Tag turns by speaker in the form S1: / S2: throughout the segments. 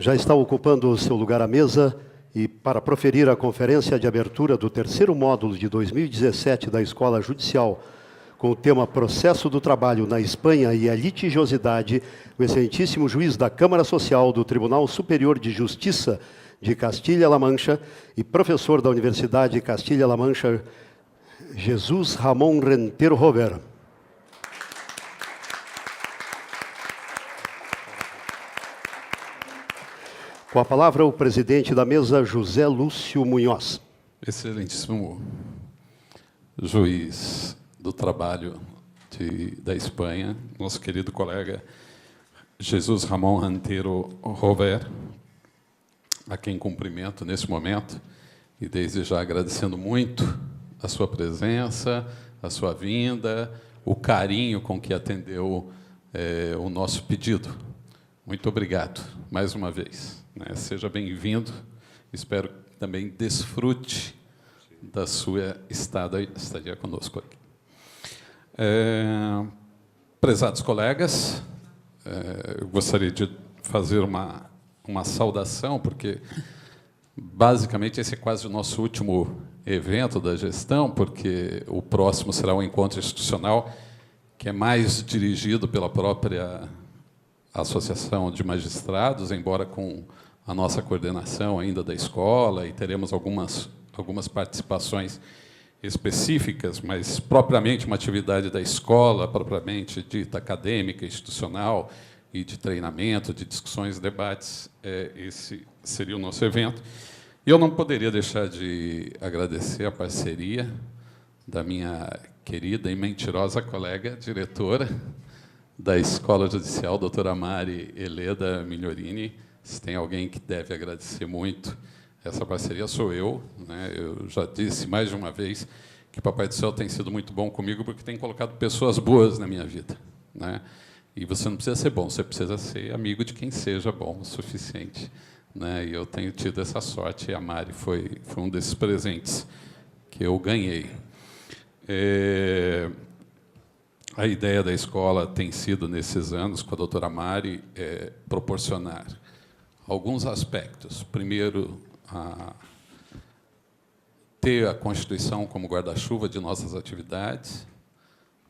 S1: Já está ocupando o seu lugar à mesa e para proferir a conferência de abertura do terceiro módulo de 2017 da Escola Judicial, com o tema Processo do Trabalho na Espanha e a Litigiosidade, o excelentíssimo juiz da Câmara Social do Tribunal Superior de Justiça de Castilha-La Mancha e professor da Universidade Castilha-La Mancha, Jesús Ramón Rentero Rover. Com a palavra, o presidente da mesa, José Lúcio Munhoz.
S2: Excelentíssimo juiz do trabalho da Espanha, nosso querido colega Jesús Ramón Rentero Rover, a quem cumprimento nesse momento, e desde já agradecendo muito a sua presença, a sua vinda, o carinho com que atendeu o nosso pedido. Muito obrigado, mais uma vez. Seja bem-vindo, espero que também desfrute da sua estadia conosco aqui. Prezados colegas, eu gostaria de fazer uma saudação, porque, basicamente, esse é quase o nosso último evento da gestão, porque o próximo será um encontro institucional que é mais dirigido pela própria Associação de Magistrados, embora com a nossa coordenação ainda da escola, e teremos algumas participações específicas, mas propriamente uma atividade da escola, propriamente dita acadêmica, institucional, e de treinamento, de discussões, debates, esse seria o nosso evento. E eu não poderia deixar de agradecer a parceria da minha querida e mentirosa colega, diretora da Escola Judicial, doutora Mari Heleda Migliorini. Se tem alguém que deve agradecer muito essa parceria, sou eu. Eu já disse mais de uma vez que o Papai do Céu tem sido muito bom comigo porque tem colocado pessoas boas na minha vida. E você não precisa ser bom, você precisa ser amigo de quem seja bom o suficiente. E eu tenho tido essa sorte, e a Mari foi um desses presentes que eu ganhei. A ideia da escola tem sido, nesses anos, com a doutora Mari, proporcionar alguns aspectos. Primeiro, ter a Constituição como guarda-chuva de nossas atividades,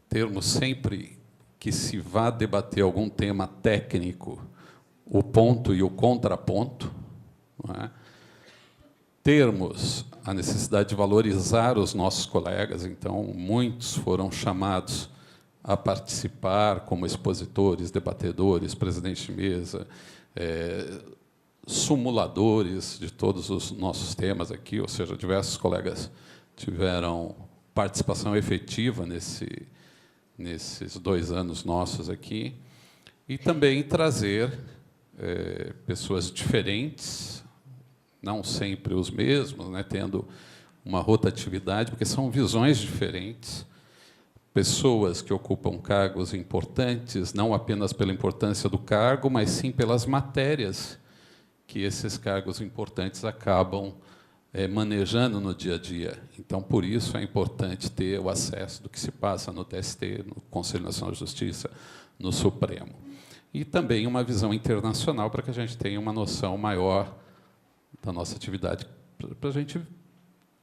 S2: termos sempre que se vá debater algum tema técnico, o ponto e o contraponto, termos a necessidade de valorizar os nossos colegas. Então, muitos foram chamados a participar como expositores, debatedores, presidentes de mesa, sumuladores de todos os nossos temas aqui, ou seja, diversos colegas tiveram participação efetiva nesses 2 anos nossos aqui, e também trazer pessoas diferentes, não sempre os mesmos, tendo uma rotatividade, porque são visões diferentes, pessoas que ocupam cargos importantes, não apenas pela importância do cargo, mas sim pelas matérias que esses cargos importantes acabam manejando no dia a dia. Então, por isso, é importante ter o acesso do que se passa no TST, no Conselho Nacional de Justiça, no Supremo. E também uma visão internacional, para que a gente tenha uma noção maior da nossa atividade, para a gente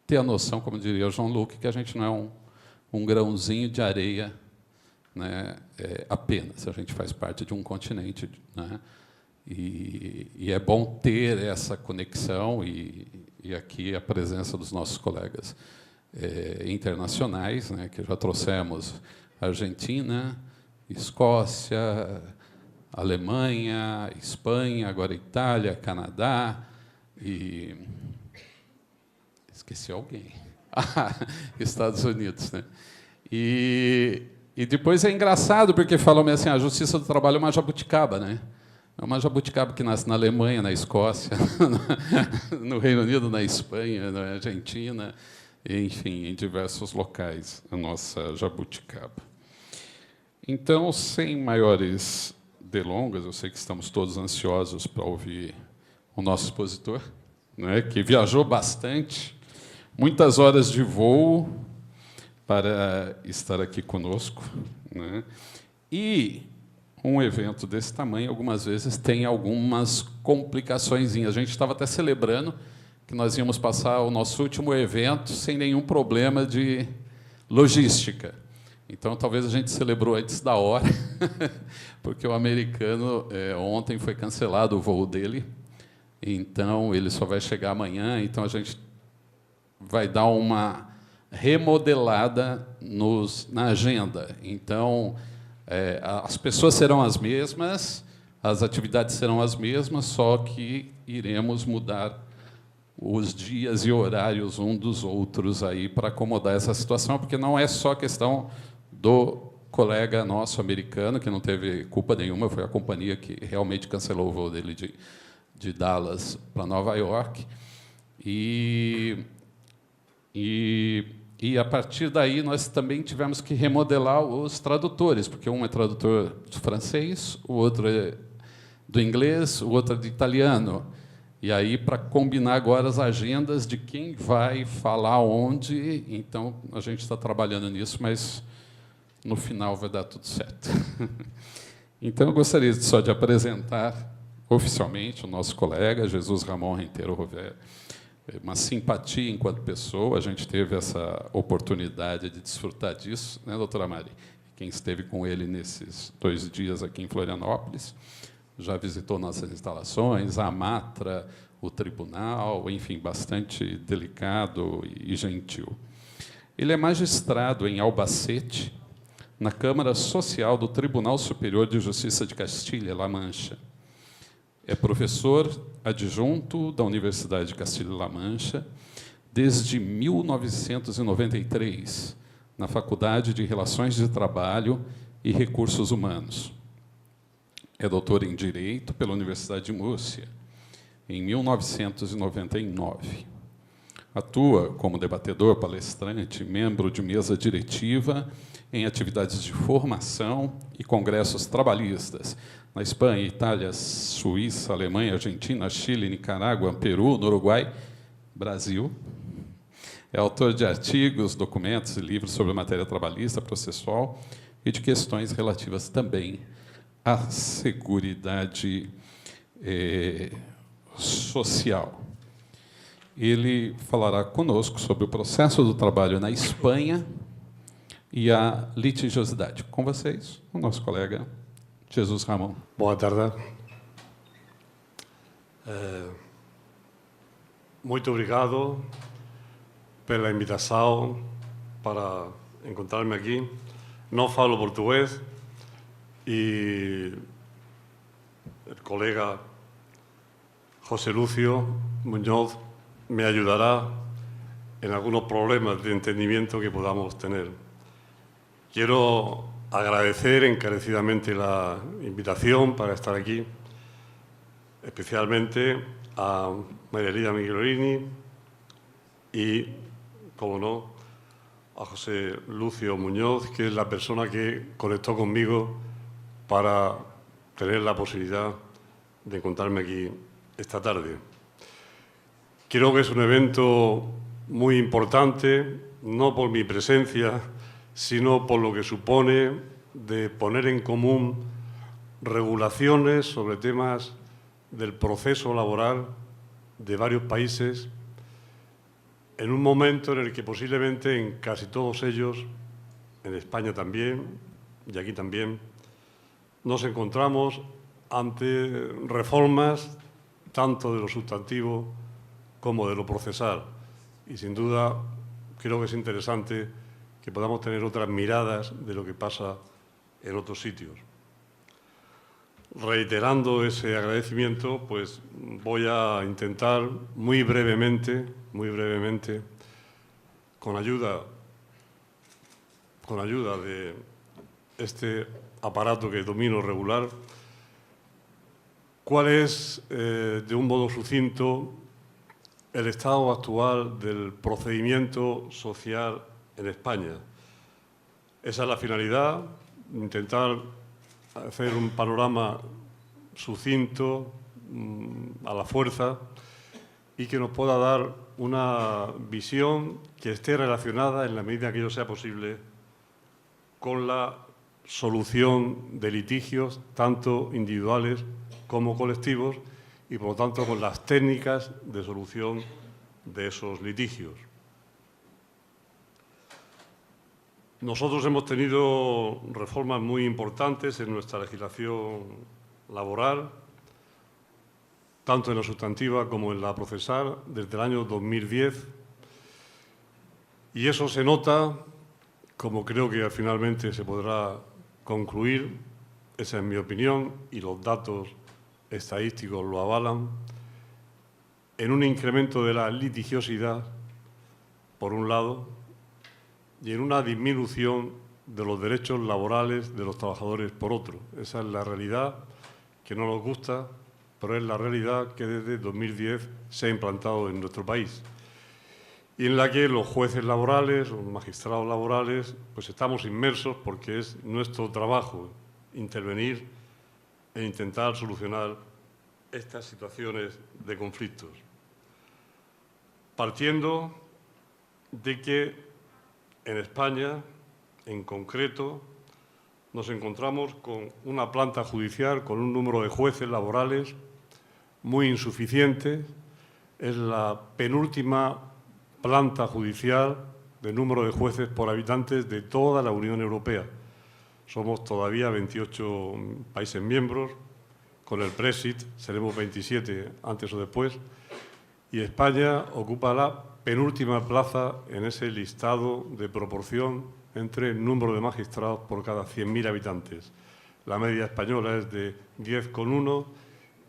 S2: ter a noção, como diria o João Luque, que a gente não é um grãozinho de areia, apenas. A gente faz parte de um continente, e é bom ter essa conexão e aqui a presença dos nossos colegas internacionais, que já trouxemos Argentina, Escócia, Alemanha, Espanha, agora Itália, Canadá e... esqueci alguém. Estados Unidos. E depois é engraçado, porque falam assim, a Justiça do Trabalho é uma jabuticaba. É uma jabuticaba que nasce na Alemanha, na Escócia, no Reino Unido, na Espanha, na Argentina, enfim, em diversos locais, a nossa jabuticaba. Então, sem maiores delongas, eu sei que estamos todos ansiosos para ouvir o nosso expositor, que viajou bastante, muitas horas de voo para estar aqui conosco. E um evento desse tamanho, algumas vezes, tem algumas complicações. A gente estava até celebrando que nós íamos passar o nosso último evento sem nenhum problema de logística. Então, talvez a gente celebrou antes da hora, porque o americano, ontem foi cancelado o voo dele, então ele só vai chegar amanhã, então a gente vai dar uma remodelada na agenda. Então, as pessoas serão as mesmas, as atividades serão as mesmas, só que iremos mudar os dias e horários um dos outros aí para acomodar essa situação, porque não é só questão do colega nosso americano, que não teve culpa nenhuma, foi a companhia que realmente cancelou o voo dele de Dallas para Nova York. E a partir daí nós também tivemos que remodelar os tradutores, porque um é tradutor do francês, o outro é do inglês, o outro é do italiano. E aí, para combinar agora as agendas de quem vai falar onde, então a gente está trabalhando nisso, mas no final vai dar tudo certo. Então, eu gostaria só de apresentar oficialmente o nosso colega, Jesus Ramon Renteiro Rovere. Uma simpatia enquanto pessoa, a gente teve essa oportunidade de desfrutar disso, né, doutora Mari? Quem esteve com ele nesses 2 dias aqui em Florianópolis, já visitou nossas instalações, a Matra, o tribunal, enfim, bastante delicado e gentil. Ele é magistrado em Albacete, na Câmara Social do Tribunal Superior de Justiça de Castilha-La Mancha. É professor adjunto da Universidade de Castilha-La Mancha desde 1993, na Faculdade de Relações de Trabalho e Recursos Humanos. É doutor em Direito pela Universidade de Múrcia, em 1999. Atua como debatedor, palestrante, membro de mesa diretiva em atividades de formação e congressos trabalhistas na Espanha, Itália, Suíça, Alemanha, Argentina, Chile, Nicarágua, Peru, no Uruguai, Brasil. É autor de artigos, documentos e livros sobre a matéria trabalhista, processual e de questões relativas também à seguridade social. Ele falará conosco sobre o processo do trabalho na Espanha e a litigiosidade. Com vocês, o nosso colega Jesus Ramon.
S3: Boa tarde. Muito obrigado pela invitação para encontrar-me aqui. Não falo português e o colega José Lucio Muñoz me ayudará en algunos problemas de entendimiento que podamos tener. Quiero agradecer encarecidamente la invitación para estar aquí, especialmente a María Elida Miguelini y, como no, a José Lucio Muñoz, que es la persona que conectó conmigo para tener la posibilidad de encontrarme aquí esta tarde. Creo que es un evento muy importante, no por mi presencia, sino por lo que supone de poner en común regulaciones sobre temas del proceso laboral de varios países en un momento en el que posiblemente en casi todos ellos, en España también y aquí también, nos encontramos ante reformas tanto de lo sustantivo como de lo procesal. Y sin duda creo que es interesante que podamos tener otras miradas de lo que pasa en otros sitios. Reiterando ese agradecimiento, pues voy a intentar muy brevemente, con ayuda de este aparato que domino regular, cuál es, de un modo sucinto, el estado actual del procedimiento social en España. Esa es la finalidad, intentar hacer un panorama sucinto, a la fuerza, y que nos pueda dar una visión que esté relacionada, en la medida que ello sea posible, con la solución de litigios, tanto individuales como colectivos, y por lo tanto con las técnicas de solución de esos litigios. Nosotros hemos tenido reformas muy importantes en nuestra legislación laboral, tanto en la sustantiva como en la procesal, desde el año 2010. Y eso se nota, como creo que finalmente se podrá concluir, esa es mi opinión, y los datos estadísticos lo avalan, en un incremento de la litigiosidad, por un lado, y en una disminución de los derechos laborales de los trabajadores, por otro. Esa es la realidad, que no nos gusta, pero es la realidad que desde 2010 se ha implantado en nuestro país, y en la que los jueces laborales, los magistrados laborales, pues estamos inmersos porque es nuestro trabajo intervenir e intentar solucionar estas situaciones de conflictos. Partiendo de que en España, en concreto, nos encontramos con una planta judicial con un número de jueces laborales muy insuficiente. Es la penúltima planta judicial de número de jueces por habitantes de toda la Unión Europea. Somos todavía 28 países miembros. Con el Brexit seremos 27 antes o después. Y España ocupa la penúltima plaza en ese listado de proporción entre el número de magistrados por cada 100.000 habitantes. La media española es de 10,1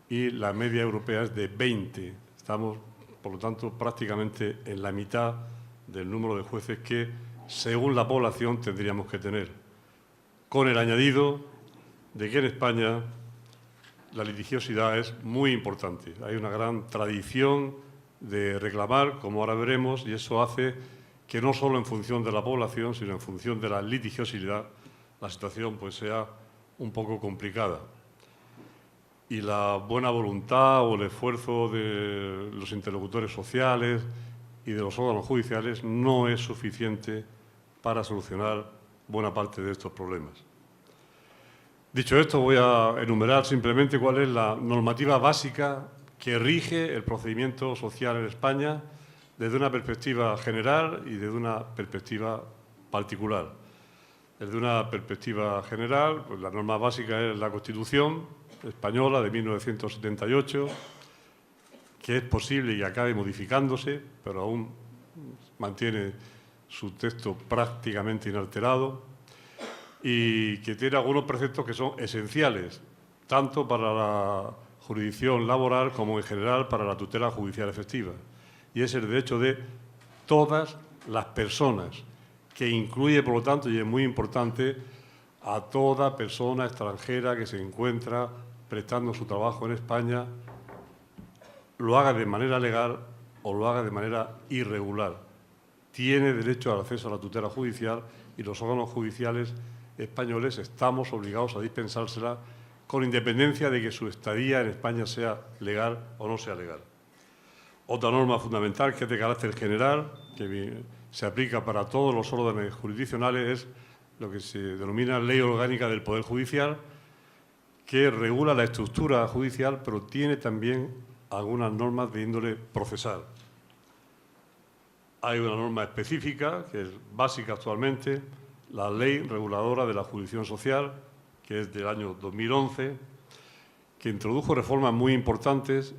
S3: y la media europea es de 20. Estamos, por lo tanto, prácticamente en la mitad del número de jueces que, según la población, tendríamos que tener. Con el añadido de que en España la litigiosidad es muy importante. Hay una gran tradición de reclamar, como ahora veremos, y eso hace que no solo en función de la población, sino en función de la litigiosidad, la situación pues sea un poco complicada. Y la buena voluntad o el esfuerzo de los interlocutores sociales y de los órganos judiciales no es suficiente para solucionar buena parte de estos problemas. Dicho esto, voy a enumerar simplemente cuál es la normativa básica que rige el procedimiento social en España desde una perspectiva general y desde una perspectiva particular. Desde una perspectiva general, pues la norma básica es la Constitución española de 1978, que es posible y acabe modificándose, pero aún mantiene su texto prácticamente inalterado, y que tiene algunos preceptos que son esenciales, tanto para la jurisdicción laboral como en general para la tutela judicial efectiva. Y es el derecho de todas las personas, que incluye, por lo tanto, y es muy importante, a toda persona extranjera que se encuentra prestando su trabajo en España, lo haga de manera legal o lo haga de manera irregular. Tiene derecho al acceso a la tutela judicial y los órganos judiciales españoles estamos obligados a dispensársela con independencia de que su estadía en España sea legal o no sea legal. Otra norma fundamental que es de carácter general, que se aplica para todos los órdenes jurisdiccionales, es lo que se denomina Ley Orgánica del Poder Judicial, que regula la estructura judicial, pero tiene también algunas normas de índole procesal. Hay una norma específica, que es básica actualmente, la Ley Reguladora de la Jurisdicción Social, que es del año 2011, que introdujo reformas muy importantes,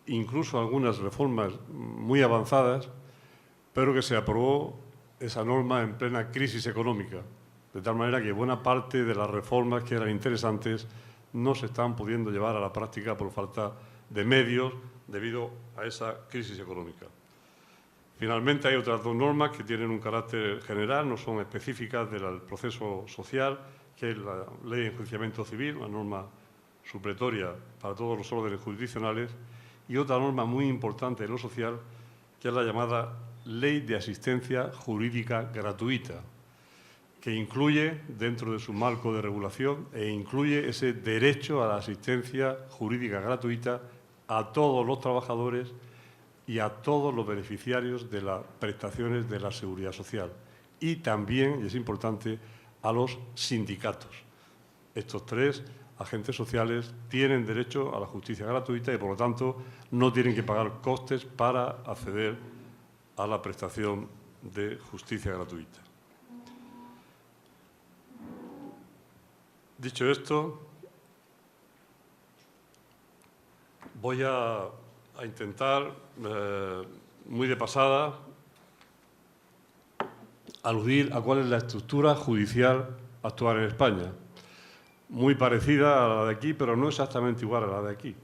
S3: incluso algunas reformas muy avanzadas, pero que se aprobó esa norma en plena crisis económica, de tal manera que buena parte de las reformas que eran interesantes no se están pudiendo llevar a la práctica por falta de medios debido a esa crisis económica. Finalmente, hay otras dos normas que tienen un carácter general, no son específicas del proceso social, que es la Ley de Enjuiciamiento Civil, una norma supletoria para todos los órdenes jurisdiccionales, y otra norma muy importante en lo social, que es la llamada Ley de Asistencia Jurídica Gratuita, que incluye dentro de su marco de regulación incluye ese derecho a la asistencia jurídica gratuita a todos los trabajadores y a todos los beneficiarios de las prestaciones de la Seguridad Social, y también, y es importante, a los sindicatos. estos tres agentes sociales tienen derecho a la justicia gratuita y, por lo tanto, no tienen que pagar costes para acceder a la prestación de justicia gratuita. Dicho esto, voy a intentar, muy de pasada, aludir a cuál es la estructura judicial actual en España. Muy parecida a la de aquí, pero no exactamente igual a la de aquí,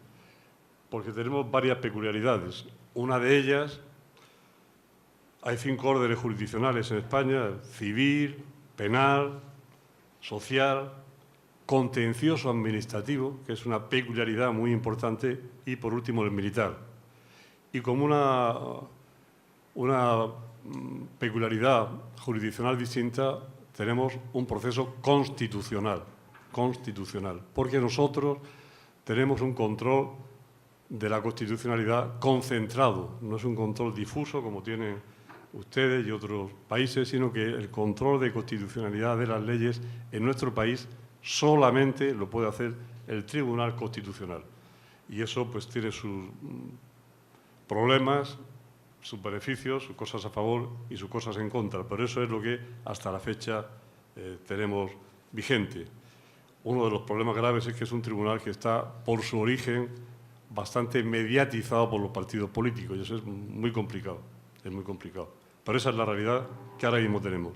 S3: porque tenemos varias peculiaridades. Una de ellas, hay 5 órdenes jurisdiccionales en España: civil, penal, social, contencioso administrativo, que es una peculiaridad muy importante, y por último el militar. Y como una peculiaridad jurisdiccional distinta, tenemos un proceso constitucional, porque nosotros tenemos un control de la constitucionalidad concentrado, no es un control difuso como tienen ustedes y otros países, sino que el control de constitucionalidad de las leyes en nuestro país solamente lo puede hacer el Tribunal Constitucional. Y eso pues tiene sus problemas, sus beneficios, sus cosas a favor y sus cosas en contra. Pero eso es lo que hasta la fecha tenemos vigente. Uno de los problemas graves es que es un tribunal que está, por su origen, bastante mediatizado por los partidos políticos, y eso es muy complicado, Pero esa es la realidad que ahora mismo tenemos.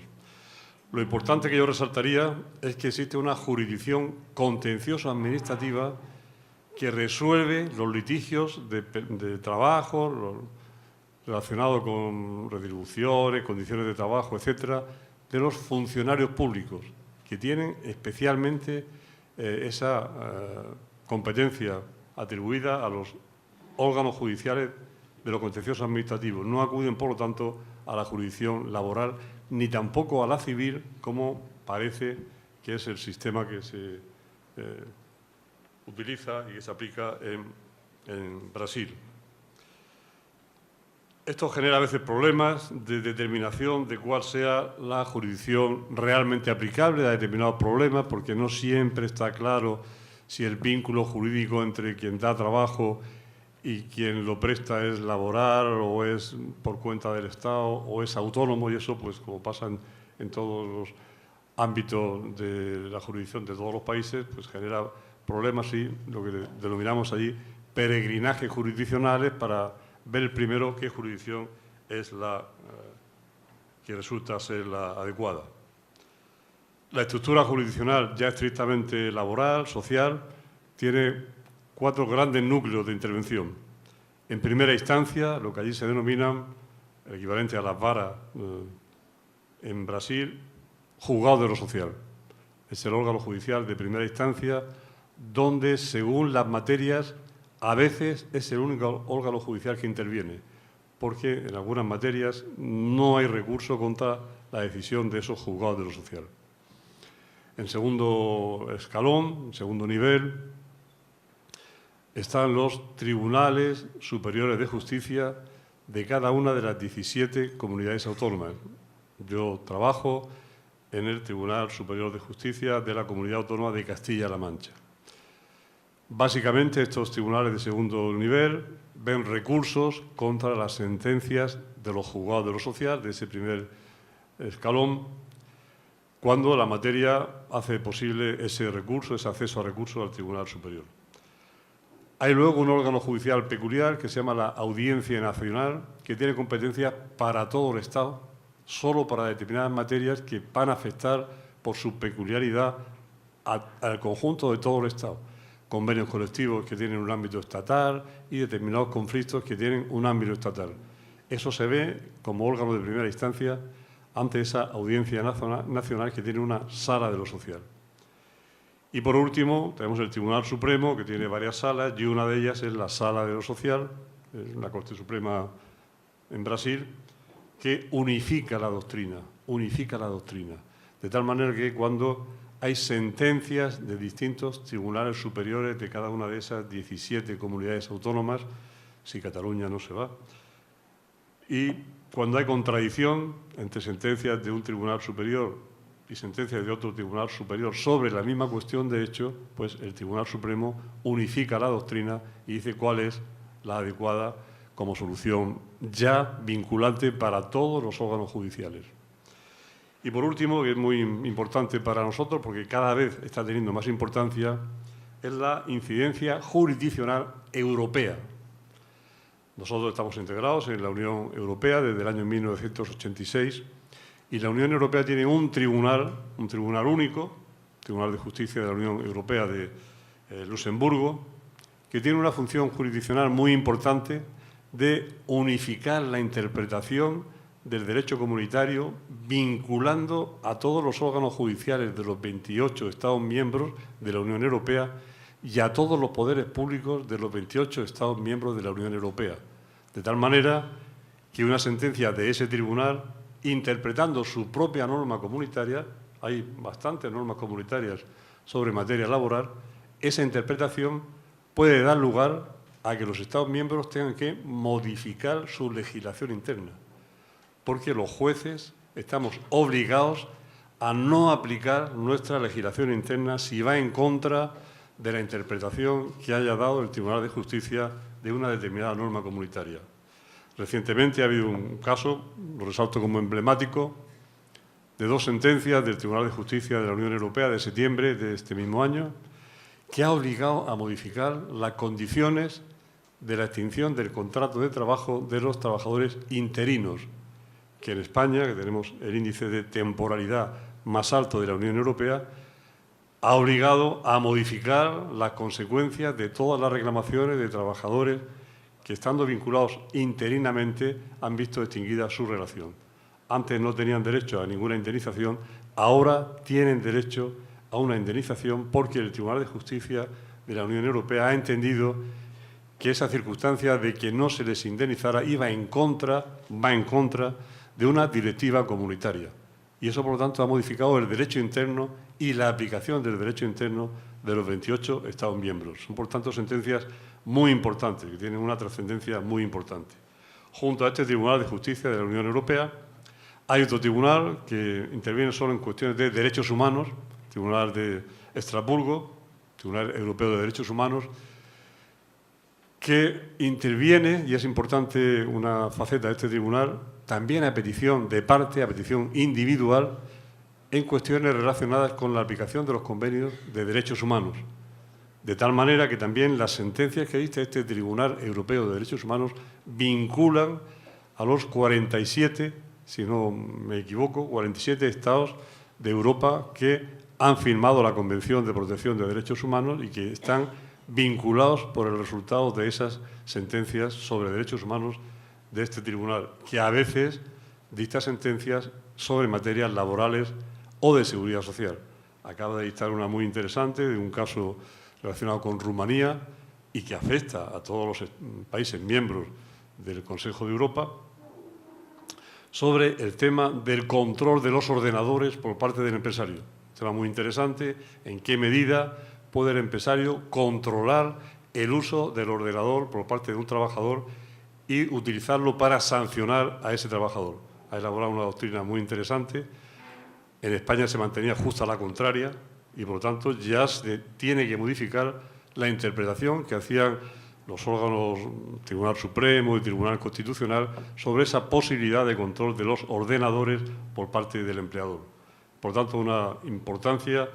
S3: Lo importante que yo resaltaría es que existe una jurisdicción contencioso-administrativa que resuelve los litigios de trabajo relacionados con retribuciones, condiciones de trabajo, etcétera, de los funcionarios públicos, que tienen especialmente esa competencia atribuida a los órganos judiciales de los contenciosos administrativos. No acuden, por lo tanto, a la jurisdicción laboral, ni tampoco a la civil, como parece que es el sistema que se utiliza y que se aplica en Brasil. Esto genera a veces problemas de determinación de cuál sea la jurisdicción realmente aplicable a determinados problemas, porque no siempre está claro si el vínculo jurídico entre quien da trabajo y quien lo presta es laboral o es por cuenta del Estado o es autónomo, y eso, pues como pasa en todos los ámbitos de la jurisdicción de todos los países, pues genera problemas y lo que denominamos allí peregrinajes jurisdiccionales para ver primero qué jurisdicción es la que resulta ser la adecuada. La estructura jurisdiccional, ya estrictamente laboral, social, tiene 4 grandes núcleos de intervención. En primera instancia, lo que allí se denominan, el equivalente a las varas en Brasil, juzgado de lo social. Es el órgano judicial de primera instancia donde, según las materias, a veces es el único órgano judicial que interviene, porque en algunas materias no hay recurso contra la decisión de esos juzgados de lo social. En segundo escalón, en segundo nivel, están los tribunales superiores de justicia de cada una de las 17 comunidades autónomas. Yo trabajo en el Tribunal Superior de Justicia de la Comunidad Autónoma de Castilla-La Mancha. Básicamente, estos tribunales de segundo nivel ven recursos contra las sentencias de los juzgados de lo social, de ese primer escalón, cuando la materia hace posible ese recurso, ese acceso a recursos al Tribunal Superior. Hay luego un órgano judicial peculiar que se llama la Audiencia Nacional, que tiene competencias para todo el Estado, solo para determinadas materias que van a afectar por su peculiaridad al conjunto de todo el Estado. Convenios colectivos que tienen un ámbito estatal y determinados conflictos que tienen un ámbito estatal. Eso se ve como órgano de primera instancia ante esa Audiencia Nacional que tiene una sala de lo social. Y por último, tenemos el Tribunal Supremo, que tiene varias salas, y una de ellas es la Sala de lo Social, la Corte Suprema en Brasil, que unifica la doctrina, de tal manera que cuando hay sentencias de distintos tribunales superiores de cada una de esas 17 comunidades autónomas, si Cataluña no se va, y cuando hay contradicción entre sentencias de un tribunal superior y sentencias de otro tribunal superior sobre la misma cuestión, de hecho, pues el Tribunal Supremo unifica la doctrina y dice cuál es la adecuada como solución ya vinculante para todos los órganos judiciales. Y por último, que es muy importante para nosotros, porque cada vez está teniendo más importancia, es la incidencia jurisdiccional europea. Nosotros estamos integrados en la Unión Europea desde el año 1986 y la Unión Europea tiene un tribunal único, Tribunal de Justicia de la Unión Europea de Luxemburgo, que tiene una función jurisdiccional muy importante de unificar la interpretación del derecho comunitario, vinculando a todos los órganos judiciales de los 28 Estados miembros de la Unión Europea y a todos los poderes públicos de los 28 Estados miembros de la Unión Europea. De tal manera que una sentencia de ese tribunal, interpretando su propia norma comunitaria, hay bastantes normas comunitarias sobre materia laboral, esa interpretación puede dar lugar a que los Estados miembros tengan que modificar su legislación interna, porque los jueces estamos obligados a no aplicar nuestra legislación interna si va en contra de la interpretación que haya dado el Tribunal de Justicia de una determinada norma comunitaria. Recientemente ha habido un caso, lo resalto como emblemático, de 2 sentencias del Tribunal de Justicia de la Unión Europea de septiembre de este mismo año, que ha obligado a modificar las condiciones de la extinción del contrato de trabajo de los trabajadores interinos, que en España, que tenemos el índice de temporalidad más alto de la Unión Europea, ha obligado a modificar las consecuencias de todas las reclamaciones de trabajadores que, estando vinculados interinamente, han visto extinguida su relación. Antes no tenían derecho a ninguna indemnización, ahora tienen derecho a una indemnización porque el Tribunal de Justicia de la Unión Europea ha entendido que esa circunstancia de que no se les indemnizara va en contra de una directiva comunitaria. Y eso, por lo tanto, ha modificado el derecho interno y la aplicación del derecho interno de los 28 Estados miembros. Son, por tanto, sentencias muy importantes, que tienen una trascendencia muy importante. Junto a este Tribunal de Justicia de la Unión Europea, hay otro tribunal que interviene solo en cuestiones de derechos humanos, Tribunal de Estrasburgo, Tribunal Europeo de Derechos Humanos, que interviene, y es importante una faceta de este tribunal, también a petición de parte, a petición individual, en cuestiones relacionadas con la aplicación de los convenios de derechos humanos. De tal manera que también las sentencias que dicta este Tribunal Europeo de Derechos Humanos vinculan a los 47, si no me equivoco, 47 estados de Europa que han firmado la Convención de Protección de Derechos Humanos y que están vinculados por el resultado de esas sentencias sobre derechos humanos de este tribunal, que a veces dicta sentencias sobre materias laborales o de seguridad social. Acaba de dictar una muy interesante de un caso relacionado con Rumanía y que afecta a todos los países miembros del Consejo de Europa, sobre el tema del control de los ordenadores por parte del empresario. Un tema muy interesante, en qué medida puede el empresario controlar el uso del ordenador por parte de un trabajador y utilizarlo para sancionar a ese trabajador. Ha elaborado una doctrina muy interesante. En España se mantenía justa la contraria y, por lo tanto, ya se tiene que modificar la interpretación que hacían los órganos Tribunal Supremo y Tribunal Constitucional sobre esa posibilidad de control de los ordenadores por parte del empleador. Por tanto, una importancia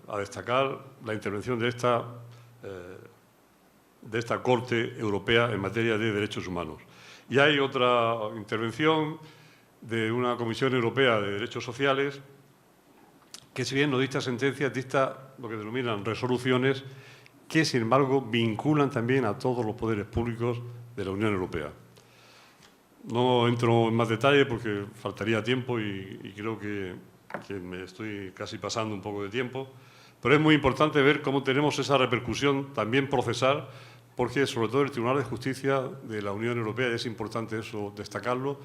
S3: a destacar la intervención de esta Corte Europea en materia de derechos humanos. Y hay otra intervención de una Comisión Europea de Derechos Sociales que, si bien no dicta sentencias, dicta lo que denominan resoluciones que, sin embargo, vinculan también a todos los poderes públicos de la Unión Europea. No entro en más detalle porque faltaría tiempo y creo que me estoy casi pasando un poco de tiempo, pero es muy importante ver cómo tenemos esa repercusión también procesal, porque sobre todo el Tribunal de Justicia de la Unión Europea, y es importante eso destacarlo,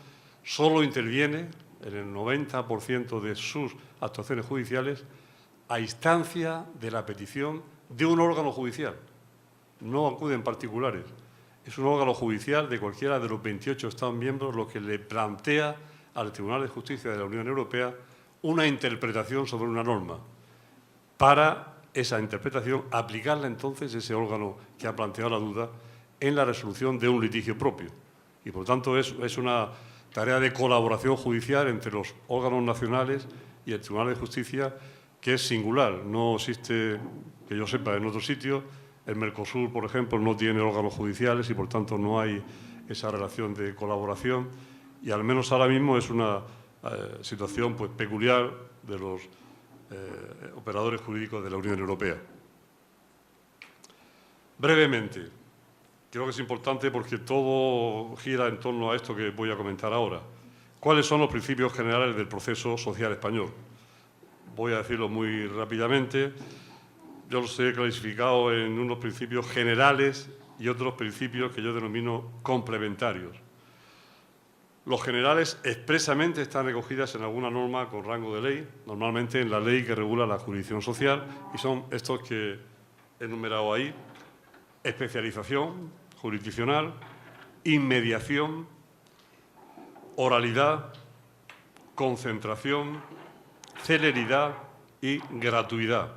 S3: solo interviene en el 90% de sus actuaciones judiciales a instancia de la petición de un órgano judicial. No acuden particulares. Es un órgano judicial de cualquiera de los 28 Estados miembros lo que le plantea al Tribunal de Justicia de la Unión Europea una interpretación sobre una norma. Para esa interpretación, aplicarla entonces ese órgano que ha planteado la duda en la resolución de un litigio propio. Y por tanto es una tarea de colaboración judicial entre los órganos nacionales y el Tribunal de Justicia que es singular. No existe, que yo sepa, en otros sitios. El Mercosur, por ejemplo, no tiene órganos judiciales y por tanto no hay esa relación de colaboración. Y al menos ahora mismo es una situación pues, peculiar de los operadores jurídicos de la Unión Europea. Brevemente, creo que es importante porque todo gira en torno a esto que voy a comentar ahora. ¿Cuáles son los principios generales del proceso social español? Voy a decirlo muy rápidamente. Yo los he clasificado en unos principios generales y otros principios que yo denomino complementarios. Los generales expresamente están recogidas en alguna norma con rango de ley, normalmente en la ley que regula la jurisdicción social, y son estos que he enumerado ahí: especialización jurisdiccional, inmediación, oralidad, concentración, celeridad y gratuidad.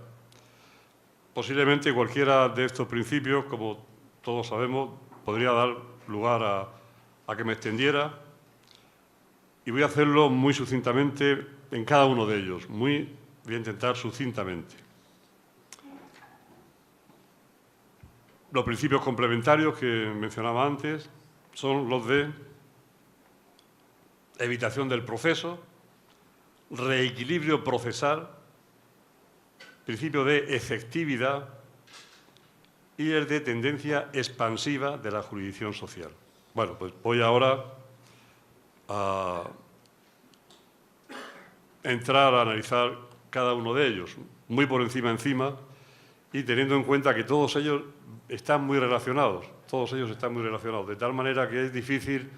S3: Posiblemente cualquiera de estos principios, como todos sabemos, podría dar lugar a que me extendiera, y voy a hacerlo muy sucintamente en cada uno de ellos. Voy a intentar sucintamente. Los principios complementarios que mencionaba antes son los de evitación del proceso, reequilibrio procesal, principio de efectividad y el de tendencia expansiva de la jurisdicción social. Bueno, pues voy ahora a entrar a analizar cada uno de ellos, muy por encima, y teniendo en cuenta que todos ellos están muy relacionados, de tal manera que es difícil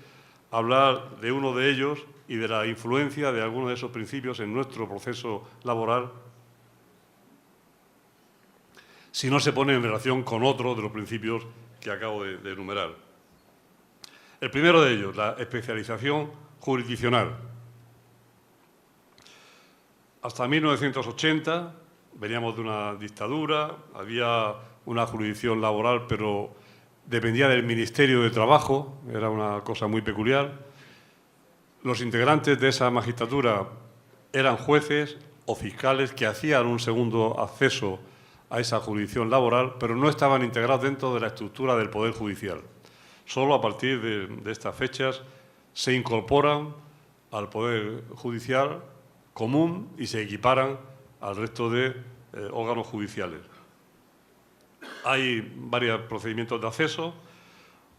S3: hablar de uno de ellos y de la influencia de alguno de esos principios en nuestro proceso laboral si no se pone en relación con otro de los principios que acabo de enumerar. El primero de ellos, la especialización jurisdiccional. Hasta 1980 veníamos de una dictadura, había una jurisdicción laboral, pero dependía del Ministerio de Trabajo, era una cosa muy peculiar. Los integrantes de esa magistratura eran jueces o fiscales que hacían un segundo acceso a esa jurisdicción laboral, pero no estaban integrados dentro de la estructura del Poder Judicial. Solo a partir de estas fechas se incorporan al Poder Judicial común y se equiparan al resto de órganos judiciales. Hay varios procedimientos de acceso.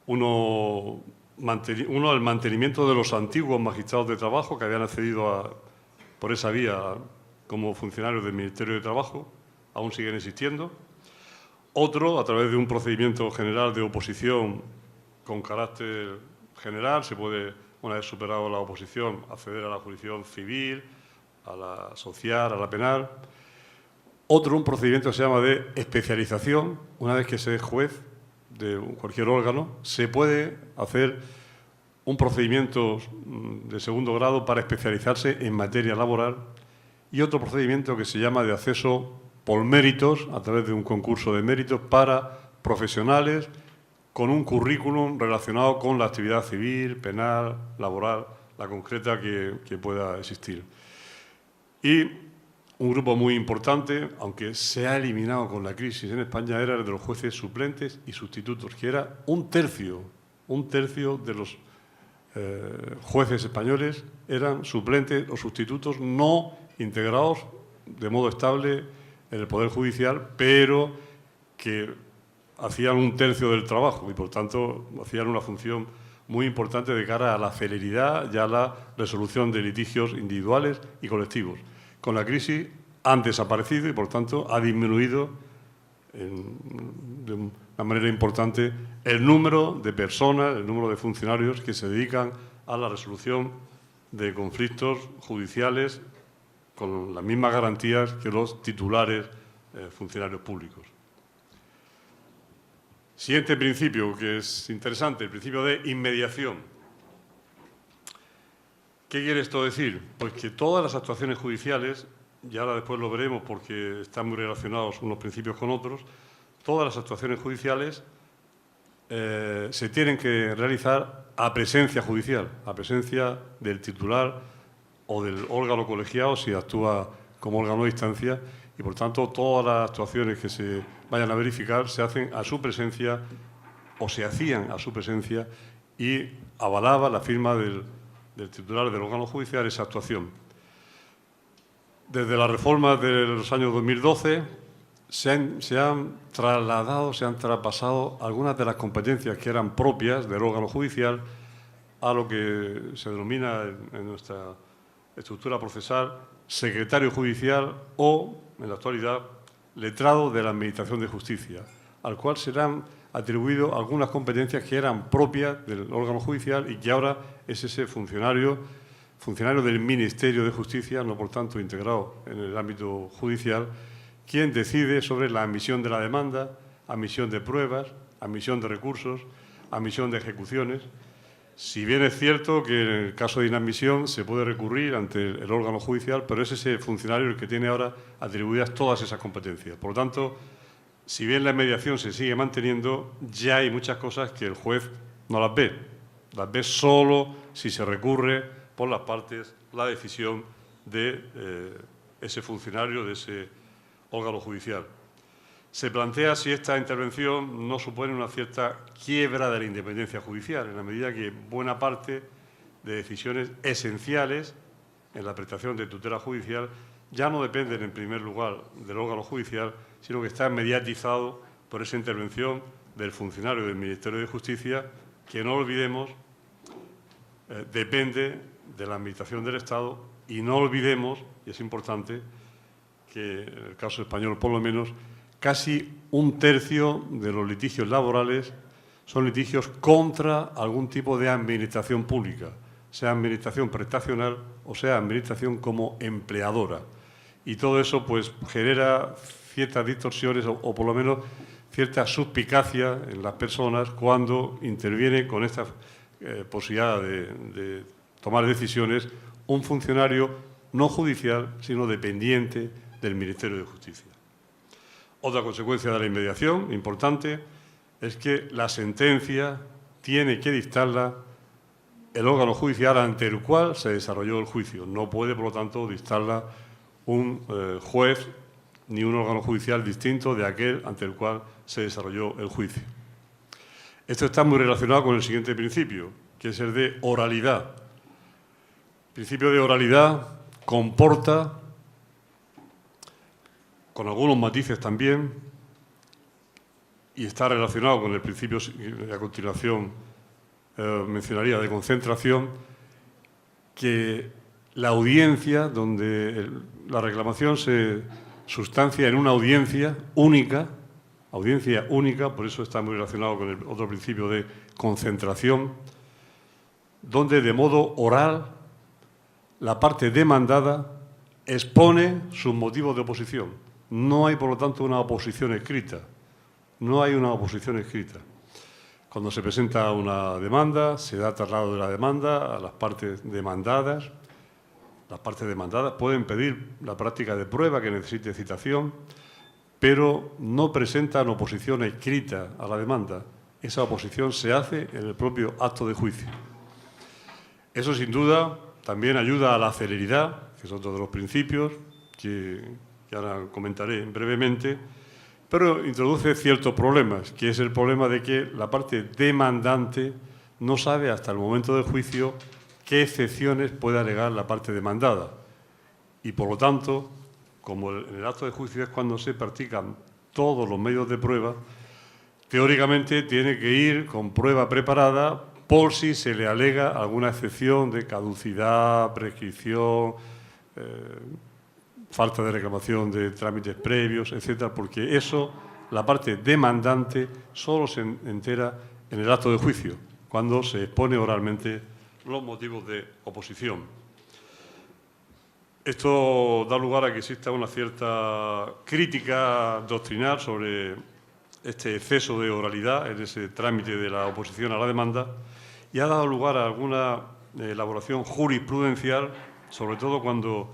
S3: Uno, el mantenimiento de los antiguos magistrados de trabajo que habían accedido por esa vía como funcionarios del Ministerio de Trabajo, aún siguen existiendo. Otro, a través de un procedimiento general de oposición con carácter general, se puede, una vez superado la oposición, acceder a la jurisdicción civil, a la social, a la penal. Otro, un procedimiento que se llama de especialización. Una vez que se es juez de cualquier órgano, se puede hacer un procedimiento de segundo grado para especializarse en materia laboral, y otro procedimiento que se llama de acceso por méritos, a través de un concurso de méritos para profesionales con un currículum relacionado con la actividad civil, penal, laboral, la concreta que pueda existir. Y un grupo muy importante, aunque se ha eliminado con la crisis en España, era el de los jueces suplentes y sustitutos, que era un tercio de los jueces españoles eran suplentes o sustitutos no integrados de modo estable en el Poder Judicial, pero que hacían un tercio del trabajo y, por tanto, hacían una función muy importante de cara a la celeridad y a la resolución de litigios individuales y colectivos. Con la crisis han desaparecido y, por tanto, ha disminuido de una manera importante el número de personas, el número de funcionarios que se dedican a la resolución de conflictos judiciales con las mismas garantías que los titulares funcionarios públicos. Siguiente principio, que es interesante, el principio de inmediación. ¿Qué quiere esto decir? Pues que todas las actuaciones judiciales, y ahora después lo veremos porque están muy relacionados unos principios con otros, todas las actuaciones judiciales se tienen que realizar a presencia judicial, a presencia del titular o del órgano colegiado si actúa como órgano de instancia, y por tanto todas las actuaciones que se vayan a verificar se hacen a su presencia o se hacían a su presencia y avalaba la firma del titular del órgano judicial esa actuación. Desde la reforma de los años 2012 se han trasladado, se han traspasado algunas de las competencias que eran propias del órgano judicial a lo que se denomina en nuestra estructura procesal secretario judicial o, en la actualidad, letrado de la Administración de Justicia, al cual serán atribuidas algunas competencias que eran propias del órgano judicial y que ahora es ese funcionario del Ministerio de Justicia, no por tanto integrado en el ámbito judicial, quien decide sobre la admisión de la demanda, admisión de pruebas, admisión de recursos, admisión de ejecuciones. Si bien es cierto que en el caso de inadmisión se puede recurrir ante el órgano judicial, pero es ese funcionario el que tiene ahora atribuidas todas esas competencias. Por lo tanto, si bien la mediación se sigue manteniendo, ya hay muchas cosas que el juez no las ve. Las ve solo si se recurre por las partes la decisión de ese funcionario, de ese órgano judicial. Se plantea si esta intervención no supone una cierta quiebra de la independencia judicial, en la medida que buena parte de decisiones esenciales en la prestación de tutela judicial ya no dependen en primer lugar del órgano judicial, sino que está mediatizado por esa intervención del funcionario del Ministerio de Justicia, que no olvidemos depende de la Administración del Estado, y no olvidemos, y es importante, que en el caso español por lo menos, casi un tercio de los litigios laborales son litigios contra algún tipo de administración pública, sea administración prestacional o sea administración como empleadora. Y todo eso pues genera ciertas distorsiones o por lo menos cierta suspicacia en las personas cuando interviene con esta posibilidad de tomar decisiones un funcionario no judicial, sino dependiente del Ministerio de Justicia. Otra consecuencia de la inmediación importante es que la sentencia tiene que dictarla el órgano judicial ante el cual se desarrolló el juicio. No puede, por lo tanto, dictarla un juez ni un órgano judicial distinto de aquel ante el cual se desarrolló el juicio. Esto está muy relacionado con el siguiente principio, que es el de oralidad. El principio de oralidad comporta, con algunos matices también, y está relacionado con el principio que a continuación mencionaría de concentración, que la audiencia, donde la reclamación se sustancia en una audiencia única, por eso está muy relacionado con el otro principio de concentración, donde de modo oral la parte demandada expone sus motivos de oposición. No hay, por lo tanto, una oposición escrita. No hay una oposición escrita. Cuando se presenta una demanda, se da traslado de la demanda a las partes demandadas. Las partes demandadas pueden pedir la práctica de prueba que necesite citación, pero no presentan oposición escrita a la demanda. Esa oposición se hace en el propio acto de juicio. Eso, sin duda, también ayuda a la celeridad, que es otro de los principios que ahora comentaré brevemente, pero introduce ciertos problemas, que es el problema de que la parte demandante no sabe hasta el momento del juicio qué excepciones puede alegar la parte demandada. Y, por lo tanto, como en el acto de juicio es cuando se practican todos los medios de prueba, teóricamente tiene que ir con prueba preparada por si se le alega alguna excepción de caducidad, prescripción, falta de reclamación de trámites previos, etcétera, porque eso, la parte demandante, solo se entera en el acto de juicio, cuando se expone oralmente los motivos de oposición. Esto da lugar a que exista una cierta crítica doctrinal sobre este exceso de oralidad en ese trámite de la oposición a la demanda y ha dado lugar a alguna elaboración jurisprudencial, sobre todo cuando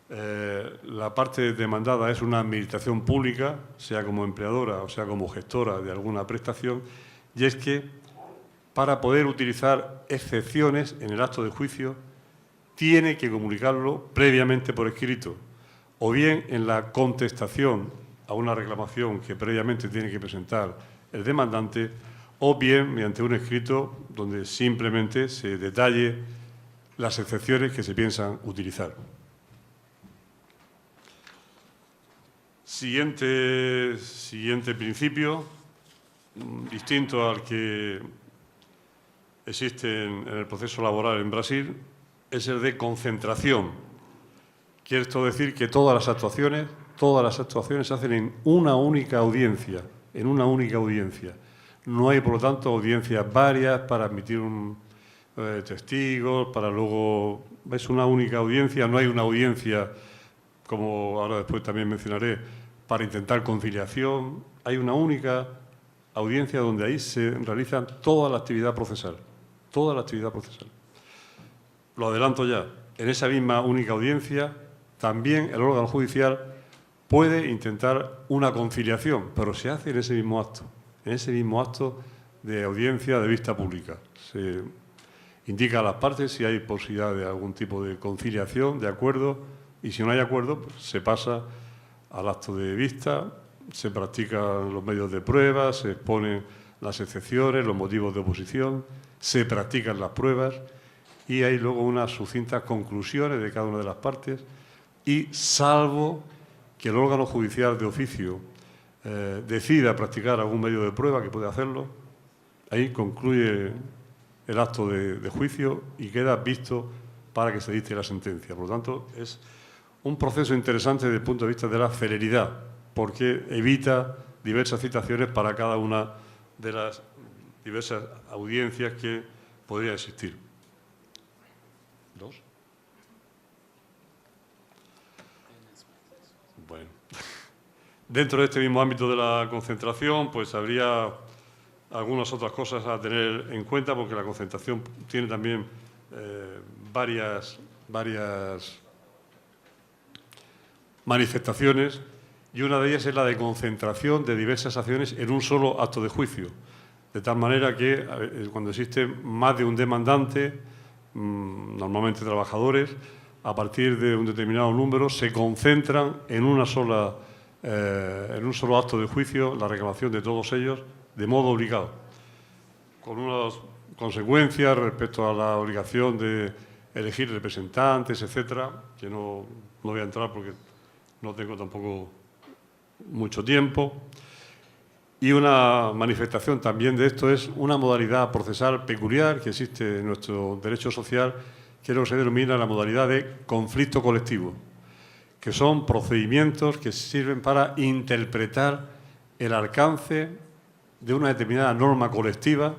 S3: la parte demandada es una administración pública, sea como empleadora o sea como gestora de alguna prestación, y es que para poder utilizar excepciones en el acto de juicio tiene que comunicarlo previamente por escrito, o bien en la contestación a una reclamación que previamente tiene que presentar el demandante, o bien mediante un escrito donde simplemente se detalle las excepciones que se piensan utilizar. Siguiente principio, distinto al que existe en el proceso laboral en Brasil, es el de concentración. Quiere esto decir que todas las actuaciones se hacen en una única audiencia, No hay, por lo tanto, audiencias varias para admitir testigos, para luego... Es una única audiencia, no hay una audiencia, como ahora después también mencionaré, para intentar conciliación. Hay una única audiencia donde ahí se realiza toda la actividad procesal. Lo adelanto ya, en esa misma única audiencia también el órgano judicial puede intentar una conciliación, pero se hace en ese mismo acto de audiencia de vista pública. Se indica a las partes si hay posibilidad de algún tipo de conciliación, de acuerdo, y si no hay acuerdo, pues se pasa al acto de vista, se practican los medios de prueba, se exponen las excepciones, los motivos de oposición, se practican las pruebas y hay luego unas sucintas conclusiones de cada una de las partes y, salvo que el órgano judicial de oficio decida practicar algún medio de prueba, que puede hacerlo, ahí concluye el acto de juicio y queda visto para que se dicte la sentencia. Por lo tanto, es un proceso interesante desde el punto de vista de la celeridad, porque evita diversas citaciones para cada una de las diversas audiencias que podría existir. ¿Dos? Bueno. Dentro de este mismo ámbito de la concentración, pues habría algunas otras cosas a tener en cuenta, porque la concentración tiene también varias manifestaciones, y una de ellas es la de concentración de diversas acciones en un solo acto de juicio, de tal manera que cuando existe más de un demandante, normalmente trabajadores, a partir de un determinado número se concentran en un solo acto de juicio la reclamación de todos ellos de modo obligado, con unas consecuencias respecto a la obligación de elegir representantes, etcétera, que no voy a entrar porque no tengo tampoco mucho tiempo. Y una manifestación también de esto es una modalidad procesal peculiar que existe en nuestro derecho social, que es lo que se denomina la modalidad de conflicto colectivo, que son procedimientos que sirven para interpretar el alcance de una determinada norma colectiva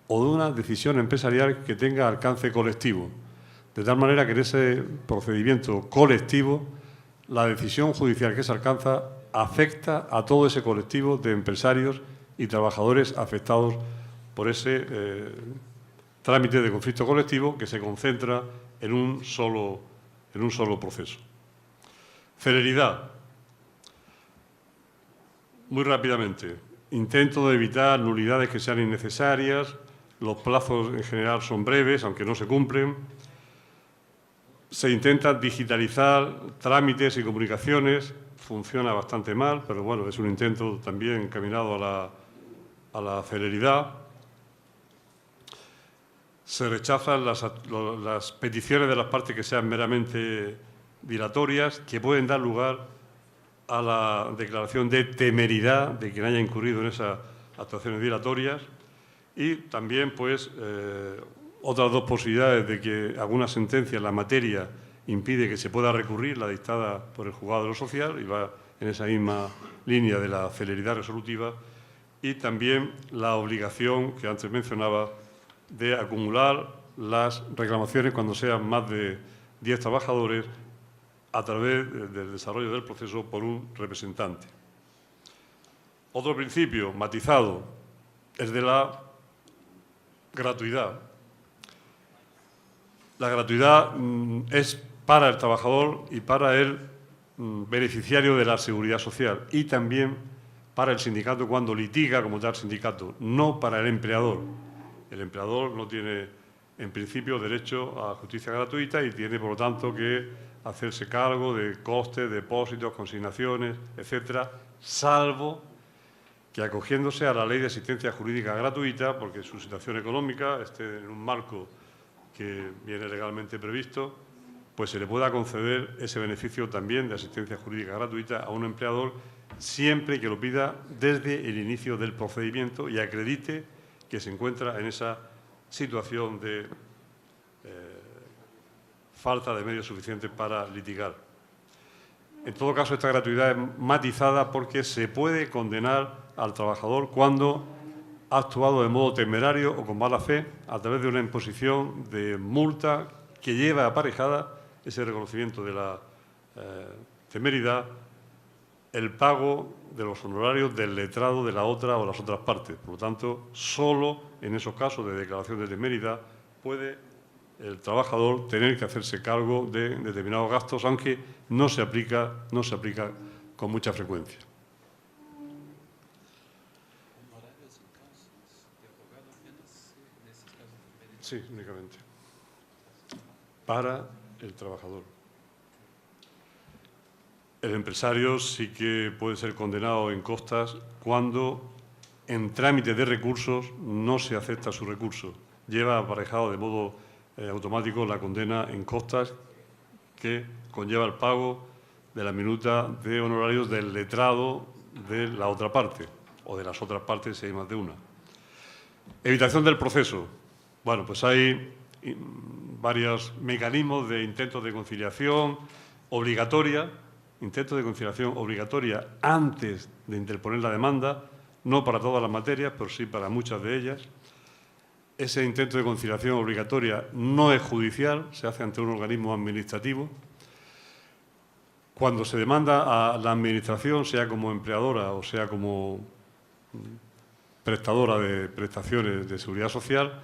S3: o de una decisión empresarial que tenga alcance colectivo, de tal manera que en ese procedimiento colectivo la decisión judicial que se alcanza afecta a todo ese colectivo de empresarios y trabajadores afectados por ese trámite de conflicto colectivo que se concentra en un solo proceso. Celeridad. Muy rápidamente. Intento de evitar nulidades que sean innecesarias. Los plazos en general son breves, aunque no se cumplen. Se intenta digitalizar trámites y comunicaciones. Funciona bastante mal, pero bueno, es un intento también encaminado a la celeridad. Se rechazan las peticiones de las partes que sean meramente dilatorias, que pueden dar lugar a la declaración de temeridad de quien haya incurrido en esas actuaciones dilatorias. Y también, pues, otras dos posibilidades de que alguna sentencia en la materia impide que se pueda recurrir, la dictada por el juzgado de lo social, y va en esa misma línea de la celeridad resolutiva, y también la obligación que antes mencionaba de acumular las reclamaciones cuando sean más de 10 trabajadores a través del desarrollo del proceso por un representante. Otro principio matizado es de la gratuidad. La gratuidad es para el trabajador y para el beneficiario de la seguridad social y también para el sindicato cuando litiga como tal sindicato, no para el empleador. El empleador no tiene, en principio, derecho a justicia gratuita y tiene, por lo tanto, que hacerse cargo de costes, depósitos, consignaciones, etcétera, salvo que acogiéndose a la Ley de Asistencia Jurídica Gratuita, porque su situación económica esté en un marco que viene legalmente previsto, pues se le pueda conceder ese beneficio también de asistencia jurídica gratuita a un empleador siempre que lo pida desde el inicio del procedimiento y acredite que se encuentra en esa situación de falta de medios suficientes para litigar. En todo caso, esta gratuidad es matizada porque se puede condenar al trabajador cuando ha actuado de modo temerario o con mala fe a través de una imposición de multa que lleva aparejada ese reconocimiento de la temeridad, el pago de los honorarios del letrado de la otra o las otras partes. Por lo tanto, solo en esos casos de declaración de temeridad puede el trabajador tener que hacerse cargo de determinados gastos, aunque no se aplica con mucha frecuencia. Sí, únicamente. Para el trabajador. El empresario sí que puede ser condenado en costas cuando en trámite de recursos no se acepta su recurso. Lleva aparejado de modo automático la condena en costas que conlleva el pago de la minuta de honorarios del letrado de la otra parte o de las otras partes si hay más de una. Evitación del proceso. Bueno, pues hay varios mecanismos de intentos de conciliación obligatoria, antes de interponer la demanda, no para todas las materias, pero sí para muchas de ellas. Ese intento de conciliación obligatoria no es judicial, se hace ante un organismo administrativo. Cuando se demanda a la Administración, sea como empleadora o sea como prestadora de prestaciones de seguridad social,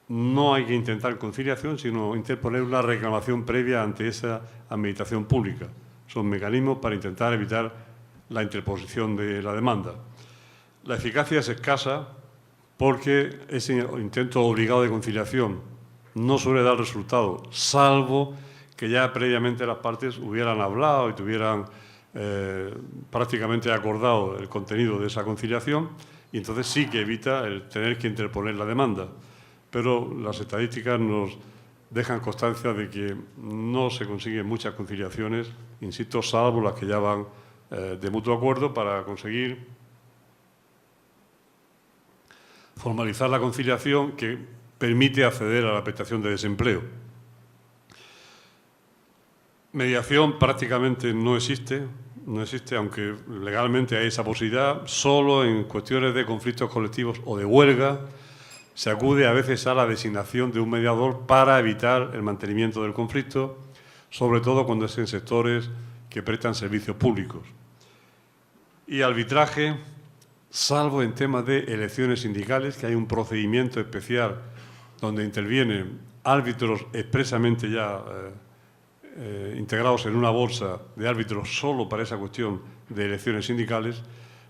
S3: no hay que intentar conciliación, sino interponer una reclamación previa ante esa Administración pública. Son mecanismos para intentar evitar la interposición de la demanda. La eficacia es escasa porque ese intento obligado de conciliación no suele dar resultado, salvo que ya previamente las partes hubieran hablado y tuvieran prácticamente acordado el contenido de esa conciliación, y entonces sí que evita el tener que interponer la demanda. Pero las estadísticas nos dejan constancia de que no se consiguen muchas conciliaciones, insisto, salvo las que ya van de mutuo acuerdo para conseguir formalizar la conciliación que permite acceder a la prestación de desempleo. Mediación prácticamente no existe, aunque legalmente hay esa posibilidad, solo en cuestiones de conflictos colectivos o de huelga se acude a veces a la designación de un mediador para evitar el mantenimiento del conflicto, sobre todo cuando es en sectores que prestan servicios públicos. Y arbitraje, salvo en temas de elecciones sindicales, que hay un procedimiento especial donde intervienen árbitros expresamente ya integrados en una bolsa de árbitros solo para esa cuestión de elecciones sindicales,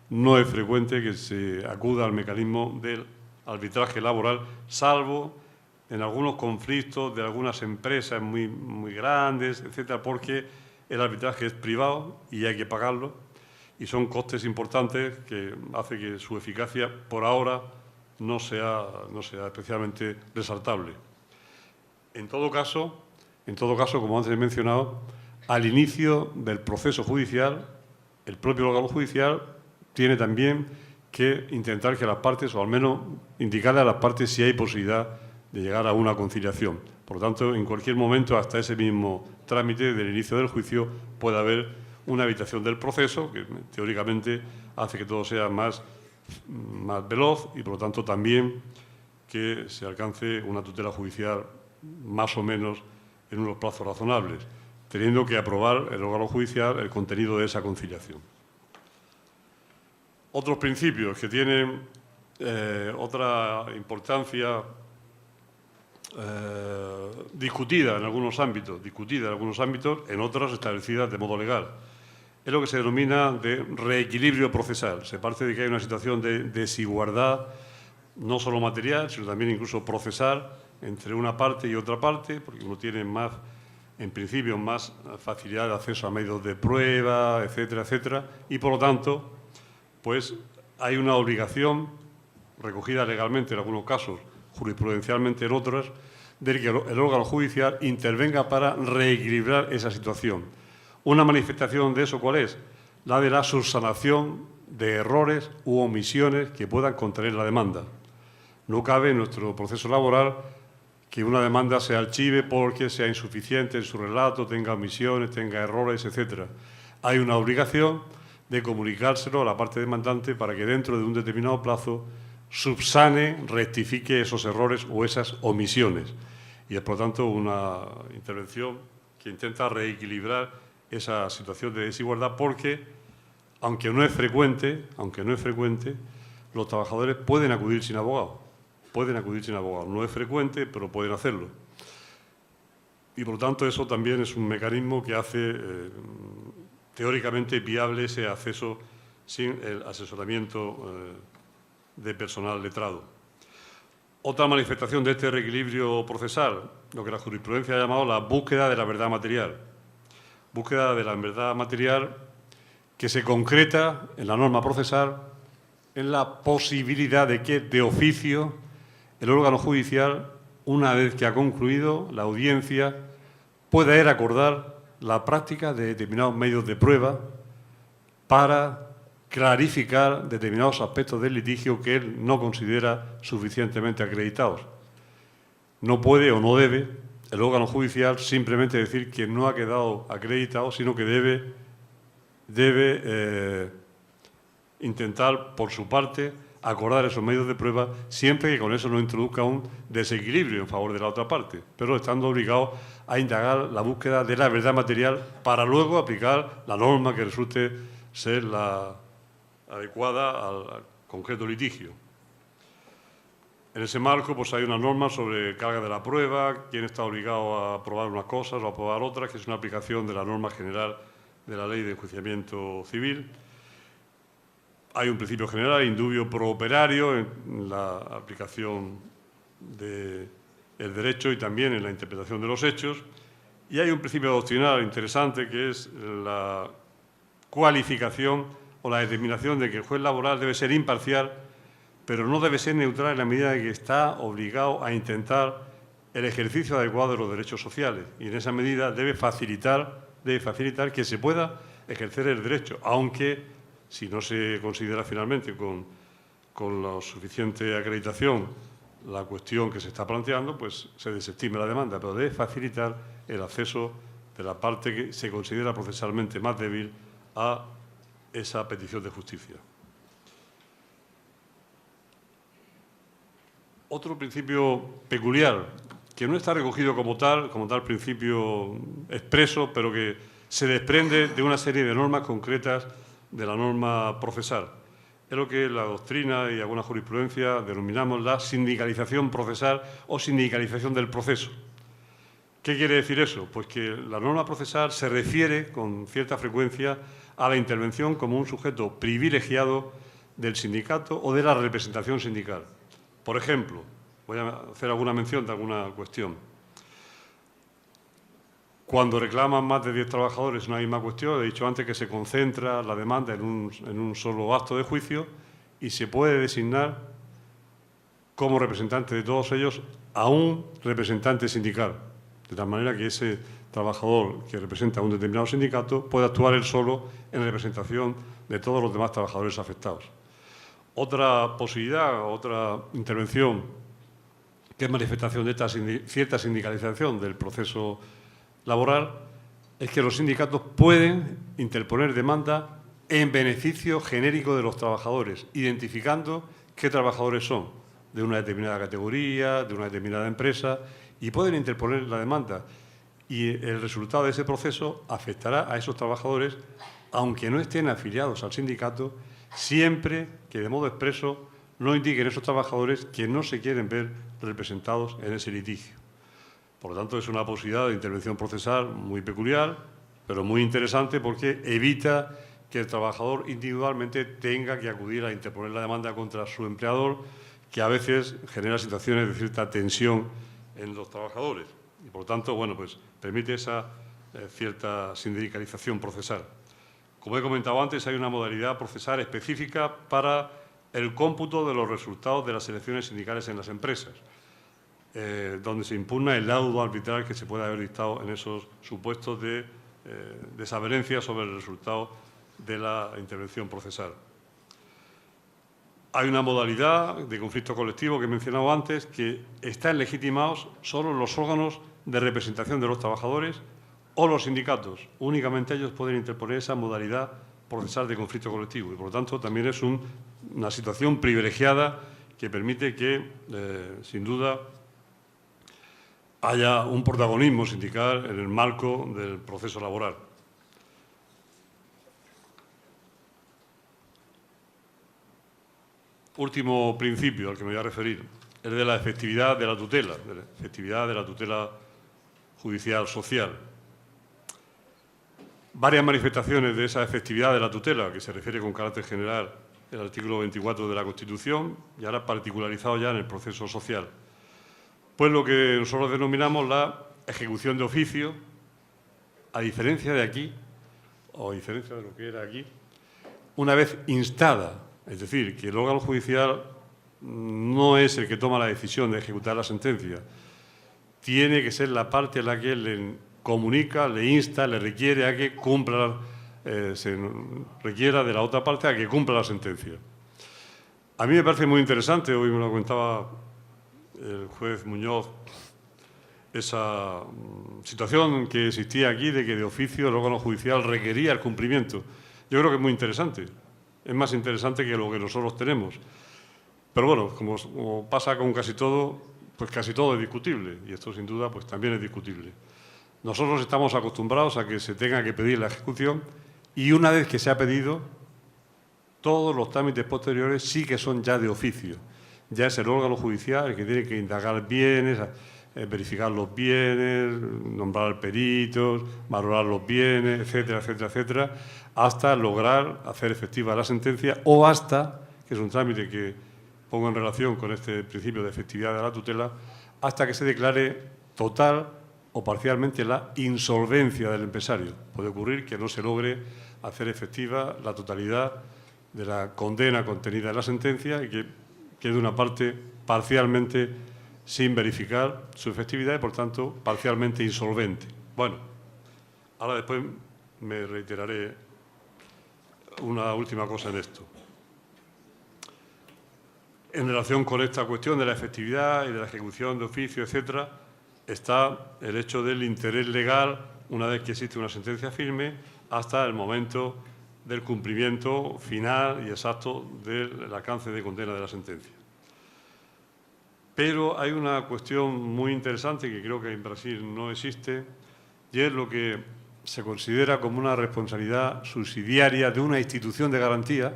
S3: no es frecuente que se acuda al mecanismo del arbitraje laboral, salvo en algunos conflictos de algunas empresas muy grandes, etcétera, porque el arbitraje es privado y hay que pagarlo, y son costes importantes que hace que su eficacia, por ahora, no sea especialmente resaltable. En todo caso, como antes he mencionado, al inicio del proceso judicial, el propio órgano judicial tiene también que intentar que las partes, o al menos indicarle a las partes si hay posibilidad de llegar a una conciliación. Por lo tanto, en cualquier momento, hasta ese mismo trámite del inicio del juicio, puede haber una evitación del proceso, que teóricamente hace que todo sea más veloz y, por lo tanto, también que se alcance una tutela judicial más o menos en unos plazos razonables, teniendo que aprobar el órgano judicial el contenido de esa conciliación. Otros principios que tienen otra importancia discutida en algunos ámbitos, en otros establecidas de modo legal. Es lo que se denomina de reequilibrio procesal. Se parte de que hay una situación de desigualdad, no solo material, sino también incluso procesal, entre una parte y otra parte, porque uno tiene más, en principio, más facilidad de acceso a medios de prueba, etcétera, etcétera, y por lo tanto, pues hay una obligación recogida legalmente en algunos casos, jurisprudencialmente en otros, de que el órgano judicial intervenga para reequilibrar esa situación. Una manifestación de eso, ¿cuál es? La de la subsanación de errores u omisiones que puedan contener la demanda. No cabe en nuestro proceso laboral que una demanda se archive porque sea insuficiente en su relato, tenga omisiones, tenga errores, etcétera. Hay una obligación de comunicárselo a la parte demandante para que dentro de un determinado plazo subsane, rectifique esos errores o esas omisiones. Y es, por lo tanto, una intervención que intenta reequilibrar esa situación de desigualdad porque, aunque no es frecuente, los trabajadores pueden acudir sin abogado. No es frecuente, pero pueden hacerlo. Y, por lo tanto, eso también es un mecanismo que hace teóricamente viable ese acceso sin el asesoramiento de personal letrado. Otra manifestación de este reequilibrio procesal, lo que la jurisprudencia ha llamado la búsqueda de la verdad material. Búsqueda de la verdad material que se concreta en la norma procesal en la posibilidad de que, de oficio, el órgano judicial, una vez que ha concluido la audiencia, pueda ir a acordar la práctica de determinados medios de prueba para clarificar determinados aspectos del litigio que él no considera suficientemente acreditados. No puede o no debe el órgano judicial simplemente decir que no ha quedado acreditado, sino que debe intentar, por su parte, acordar esos medios de prueba, siempre que con eso no introduzca un desequilibrio en favor de la otra parte, pero estando obligado a indagar la búsqueda de la verdad material para luego aplicar la norma que resulte ser la adecuada al concreto litigio. En ese marco, pues hay una norma sobre carga de la prueba, quién está obligado a probar unas cosas o a probar otras, que es una aplicación de la norma general de la Ley de Enjuiciamiento Civil. Hay un principio general, indubio pro operario, en la aplicación del derecho y también en la interpretación de los hechos. Y hay un principio doctrinal interesante, que es la cualificación o la determinación de que el juez laboral debe ser imparcial, pero no debe ser neutral en la medida en que está obligado a intentar el ejercicio adecuado de los derechos sociales. Y en esa medida debe facilitar que se pueda ejercer el derecho, aunque si no se considera finalmente con la suficiente acreditación la cuestión que se está planteando, pues se desestime la demanda, pero debe facilitar el acceso de la parte que se considera procesalmente más débil a esa petición de justicia. Otro principio peculiar, que no está recogido como tal principio expreso, pero que se desprende de una serie de normas concretas de la norma procesal. Es lo que la doctrina y alguna jurisprudencia denominamos la sindicalización procesal o sindicalización del proceso. ¿Qué quiere decir eso? Pues que la norma procesal se refiere con cierta frecuencia a la intervención como un sujeto privilegiado del sindicato o de la representación sindical. Por ejemplo, voy a hacer alguna mención de alguna cuestión. Cuando reclaman más de 10 trabajadores una misma cuestión, he dicho antes que se concentra la demanda en un solo acto de juicio y se puede designar como representante de todos ellos a un representante sindical, de tal manera que ese trabajador que representa a un determinado sindicato puede actuar él solo en representación de todos los demás trabajadores afectados. Otra posibilidad, otra intervención que es manifestación de esta cierta sindicalización del proceso laboral es que los sindicatos pueden interponer demanda en beneficio genérico de los trabajadores, identificando qué trabajadores son de una determinada categoría, de una determinada empresa, y pueden interponer la demanda. Y el resultado de ese proceso afectará a esos trabajadores, aunque no estén afiliados al sindicato, siempre que de modo expreso no indiquen esos trabajadores que no se quieren ver representados en ese litigio. Por lo tanto, es una posibilidad de intervención procesal muy peculiar, pero muy interesante porque evita que el trabajador individualmente tenga que acudir a interponer la demanda contra su empleador, que a veces genera situaciones de cierta tensión en los trabajadores. Y, por lo tanto, bueno, pues permite esa cierta sindicalización procesal. Como he comentado antes, hay una modalidad procesal específica para el cómputo de los resultados de las elecciones sindicales en las empresas, donde se impugna el laudo arbitral que se puede haber dictado en esos supuestos de desavenencia sobre el resultado de la intervención procesal. Hay una modalidad de conflicto colectivo que he mencionado antes, que están legitimados solo los órganos de representación de los trabajadores o los sindicatos. Únicamente ellos pueden interponer esa modalidad procesal de conflicto colectivo y, por lo tanto, también es una situación privilegiada que permite que, sin duda, haya un protagonismo sindical en el marco del proceso laboral. Último principio al que me voy a referir, es de la efectividad de la tutela, judicial social. Varias manifestaciones de esa efectividad de la tutela, que se refiere con carácter general el artículo 24 de la Constitución, y ahora particularizado ya en el proceso social. Pues lo que nosotros denominamos la ejecución de oficio, a diferencia de aquí, o a diferencia de lo que era aquí, una vez instada, es decir, que el órgano judicial no es el que toma la decisión de ejecutar la sentencia, tiene que ser la parte a la que le comunica, le insta, le requiere a que cumpla, se requiera de la otra parte a que cumpla la sentencia. A mí me parece muy interesante, hoy me lo comentaba el juez Muñoz, esa situación que existía aquí de que de oficio el órgano judicial requería el cumplimiento. Yo creo que es muy interesante, es más interesante que lo que nosotros tenemos. Pero bueno, como pasa con casi todo, pues casi todo es discutible y esto sin duda pues también es discutible. Nosotros estamos acostumbrados a que se tenga que pedir la ejecución y una vez que se ha pedido, todos los trámites posteriores sí que son ya de oficio. Ya es el órgano judicial el que tiene que indagar bienes, verificar los bienes, nombrar peritos, valorar los bienes, etcétera, etcétera, etcétera, hasta lograr hacer efectiva la sentencia o hasta, que es un trámite que pongo en relación con este principio de efectividad de la tutela, hasta que se declare total o parcialmente la insolvencia del empresario. Puede ocurrir que no se logre hacer efectiva la totalidad de la condena contenida en la sentencia y que quede una parte parcialmente sin verificar su efectividad y, por tanto, parcialmente insolvente. Bueno, ahora después me reiteraré una última cosa en esto. En relación con esta cuestión de la efectividad y de la ejecución de oficio, etcétera, está el hecho del interés legal una vez que existe una sentencia firme hasta el momento del cumplimiento final y exacto del alcance de condena de la sentencia. Pero hay una cuestión muy interesante que creo que en Brasil no existe y es lo que se considera como una responsabilidad subsidiaria de una institución de garantía,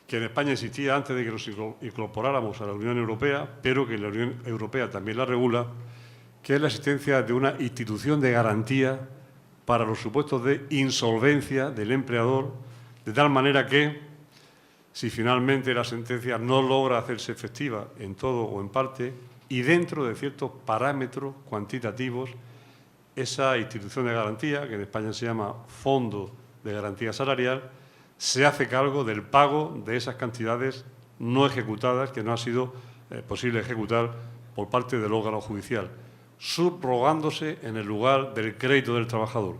S3: que en España existía antes de que nos incorporáramos a la Unión Europea, pero que la Unión Europea también la regula, que es la existencia de una institución de garantía para los supuestos de insolvencia del empleador, de tal manera que, si finalmente la sentencia no logra hacerse efectiva en todo o en parte, y dentro de ciertos parámetros cuantitativos, esa institución de garantía, que en España se llama Fondo de Garantía Salarial, se hace cargo del pago de esas cantidades no ejecutadas que no ha sido posible ejecutar por parte del órgano judicial, subrogándose en el lugar del crédito del trabajador,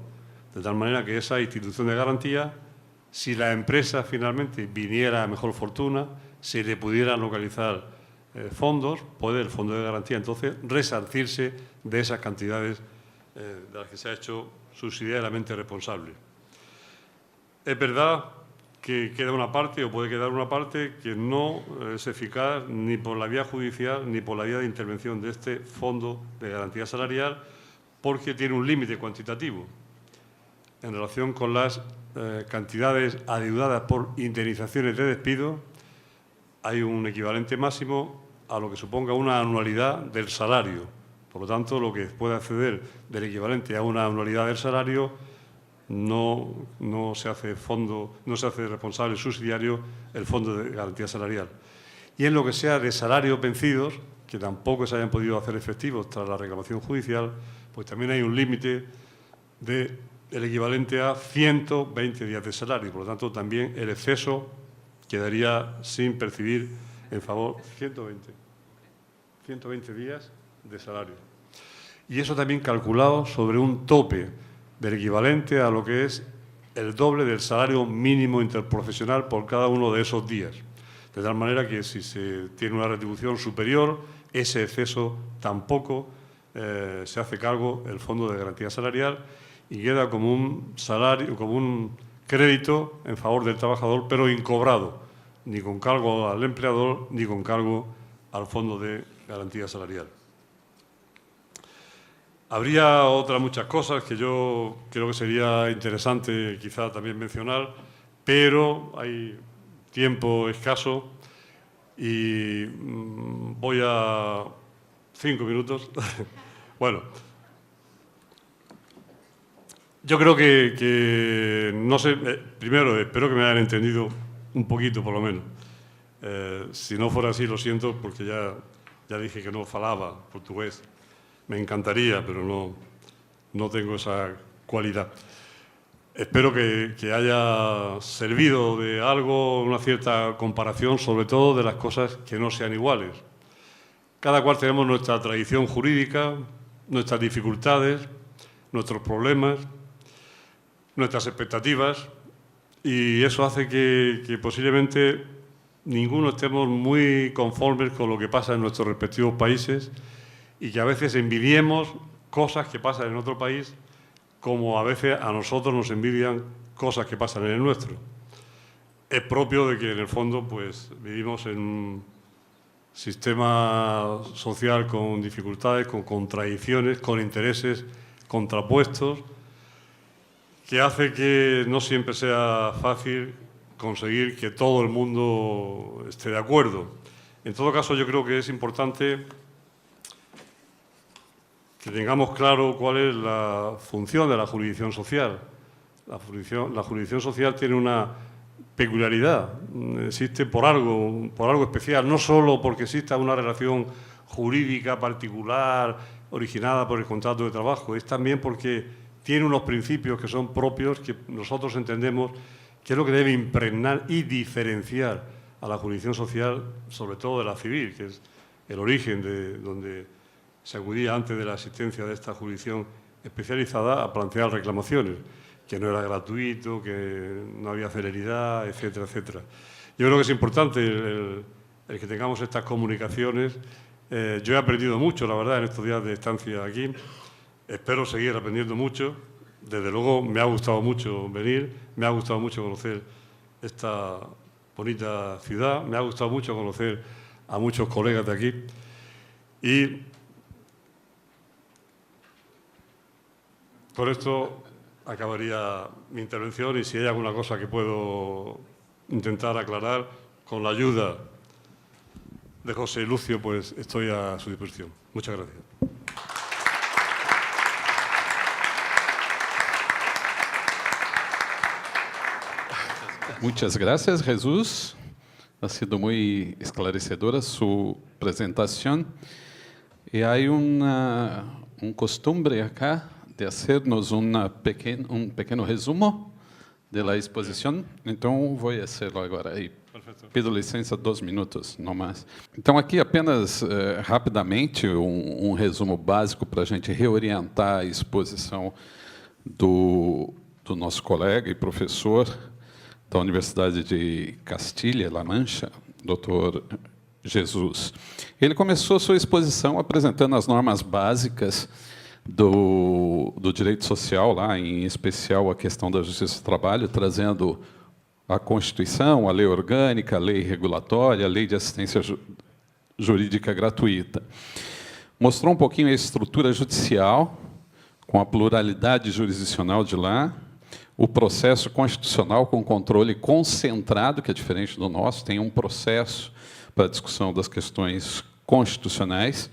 S3: de tal manera que esa institución de garantía, si la empresa finalmente viniera a mejor fortuna, se le pudieran localizar fondos, puede el fondo de garantía entonces resarcirse de esas cantidades de las que se ha hecho subsidiariamente responsable. Es verdad que queda una parte, o puede quedar una parte, que no es eficaz ni por la vía judicial ni por la vía de intervención de este Fondo de Garantía Salarial, porque tiene un límite cuantitativo en relación con las cantidades adeudadas por indemnizaciones de despido. Hay un equivalente máximo a lo que suponga una anualidad del salario. Por lo tanto, lo que puede acceder del equivalente a una anualidad del salario no se hace responsable subsidiario el Fondo de Garantía Salarial. Y en lo que sea de salarios vencidos, que tampoco se hayan podido hacer efectivos tras la reclamación judicial, pues también hay un límite del equivalente a 120 días de salario. Por lo tanto, también el exceso quedaría sin percibir en favor 120 días de salario. Y eso también calculado sobre un tope del equivalente a lo que es el doble del salario mínimo interprofesional por cada uno de esos días. De tal manera que si se tiene una retribución superior, ese exceso tampoco se hace cargo el Fondo de Garantía Salarial y queda como un salario, como un crédito en favor del trabajador, pero incobrado, ni con cargo al empleador ni con cargo al Fondo de Garantía Salarial. Habría otras muchas cosas que yo creo que sería interesante quizá también mencionar, pero hay tiempo escaso y voy a 5 minutos. Bueno, yo creo que no sé, primero espero que me hayan entendido un poquito por lo menos. Si no fuera así, lo siento, porque ya dije que no falaba portugués. Me encantaría, pero no tengo esa cualidad. Espero que haya servido de algo, una cierta comparación, sobre todo de las cosas que no sean iguales. Cada cual tenemos nuestra tradición jurídica, nuestras dificultades, nuestros problemas, nuestras expectativas, y eso hace que posiblemente ninguno estemos muy conformes con lo que pasa en nuestros respectivos países y que a veces envidiemos cosas que pasan en otro país, como a veces a nosotros nos envidian cosas que pasan en el nuestro. Es propio de que, en el fondo, pues vivimos en un sistema social con dificultades, con contradicciones, con intereses contrapuestos, que hace que no siempre sea fácil conseguir que todo el mundo esté de acuerdo. En todo caso, yo creo que es importante que tengamos claro cuál es la función de la jurisdicción social. La jurisdicción social tiene una peculiaridad, existe por algo especial, no solo porque exista una relación jurídica particular originada por el contrato de trabajo, es también porque tiene unos principios que son propios, que nosotros entendemos que es lo que debe impregnar y diferenciar a la jurisdicción social, sobre todo de la civil, que es el origen de donde se acudía antes de la existencia de esta jurisdicción especializada a plantear reclamaciones, que no era gratuito, que no había celeridad, etcétera, etcétera. Yo creo que es importante el que tengamos estas comunicaciones. Yo he aprendido mucho, la verdad, en estos días de estancia aquí. Espero seguir aprendiendo mucho. Desde luego me ha gustado mucho venir, me ha gustado mucho conocer esta bonita ciudad, me ha gustado mucho conocer a muchos colegas de aquí. Y por esto acabaría mi intervención, y si hay alguna cosa que puedo intentar aclarar, con la ayuda de José Lucio, pues estoy a su disposición. Muchas gracias.
S2: Muchas gracias, Jesús. Ha sido muy esclarecedora su presentación. Y hay un costumbre acá de hacernos un pequeno resumo de la exposição. Então, vou fazê-lo agora. E pido licença, 2 minutos, não mais. Então, aqui apenas rapidamente um resumo básico para a gente reorientar a exposição do nosso colega e professor da Universidade de Castilha-La Mancha, Dr. Jesus. Ele começou sua exposição apresentando as normas básicas do direito social, lá, em especial a questão da justiça do trabalho, trazendo a Constituição, a lei orgânica, a lei regulatória, a lei de assistência jurídica gratuita. Mostrou um pouquinho a estrutura judicial, com a pluralidade jurisdicional de lá, o processo constitucional com controle concentrado, que é diferente do nosso, tem um processo para a discussão das questões constitucionais.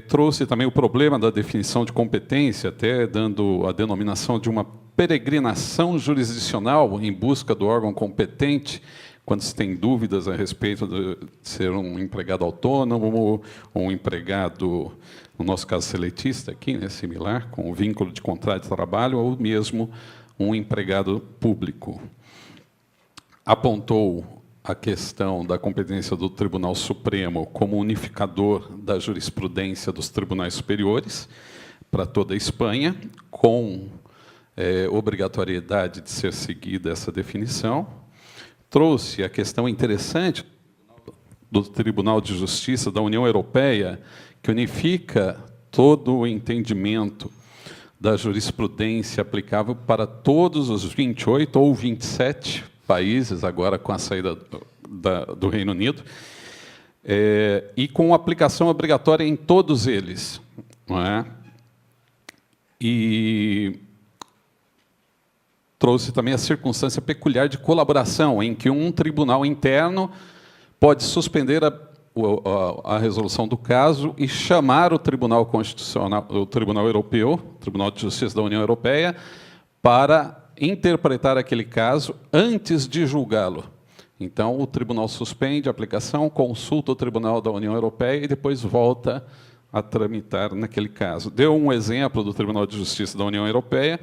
S2: Trouxe também o problema da definição de competência, até dando a denominação de uma peregrinação jurisdicional em busca do órgão competente, quando se tem dúvidas a respeito de ser um empregado autônomo, ou um empregado, no nosso caso, seletista, aqui, né, similar, com vínculo de contrato de trabalho, ou mesmo um empregado público. Apontou a questão da competência do Tribunal Supremo como unificador da jurisprudência dos tribunais superiores para toda a Espanha, com obrigatoriedade de ser seguida essa definição. Trouxe a questão interessante do Tribunal de Justiça da União Europeia, que unifica todo o entendimento da jurisprudência aplicável para todos os 28 ou 27 países, agora com a saída do Reino Unido, e com aplicação obrigatória em todos eles. Não é? E trouxe também a circunstância peculiar de colaboração, em que um tribunal interno pode suspender a resolução do caso e chamar o Tribunal Constitucional, o Tribunal Europeu, Tribunal de Justiça da União Europeia, para interpretar aquele caso antes de julgá-lo. Então, o tribunal suspende a aplicação, consulta o Tribunal da União Europeia e depois volta a tramitar naquele caso. Deu um exemplo do Tribunal de Justiça da União Europeia,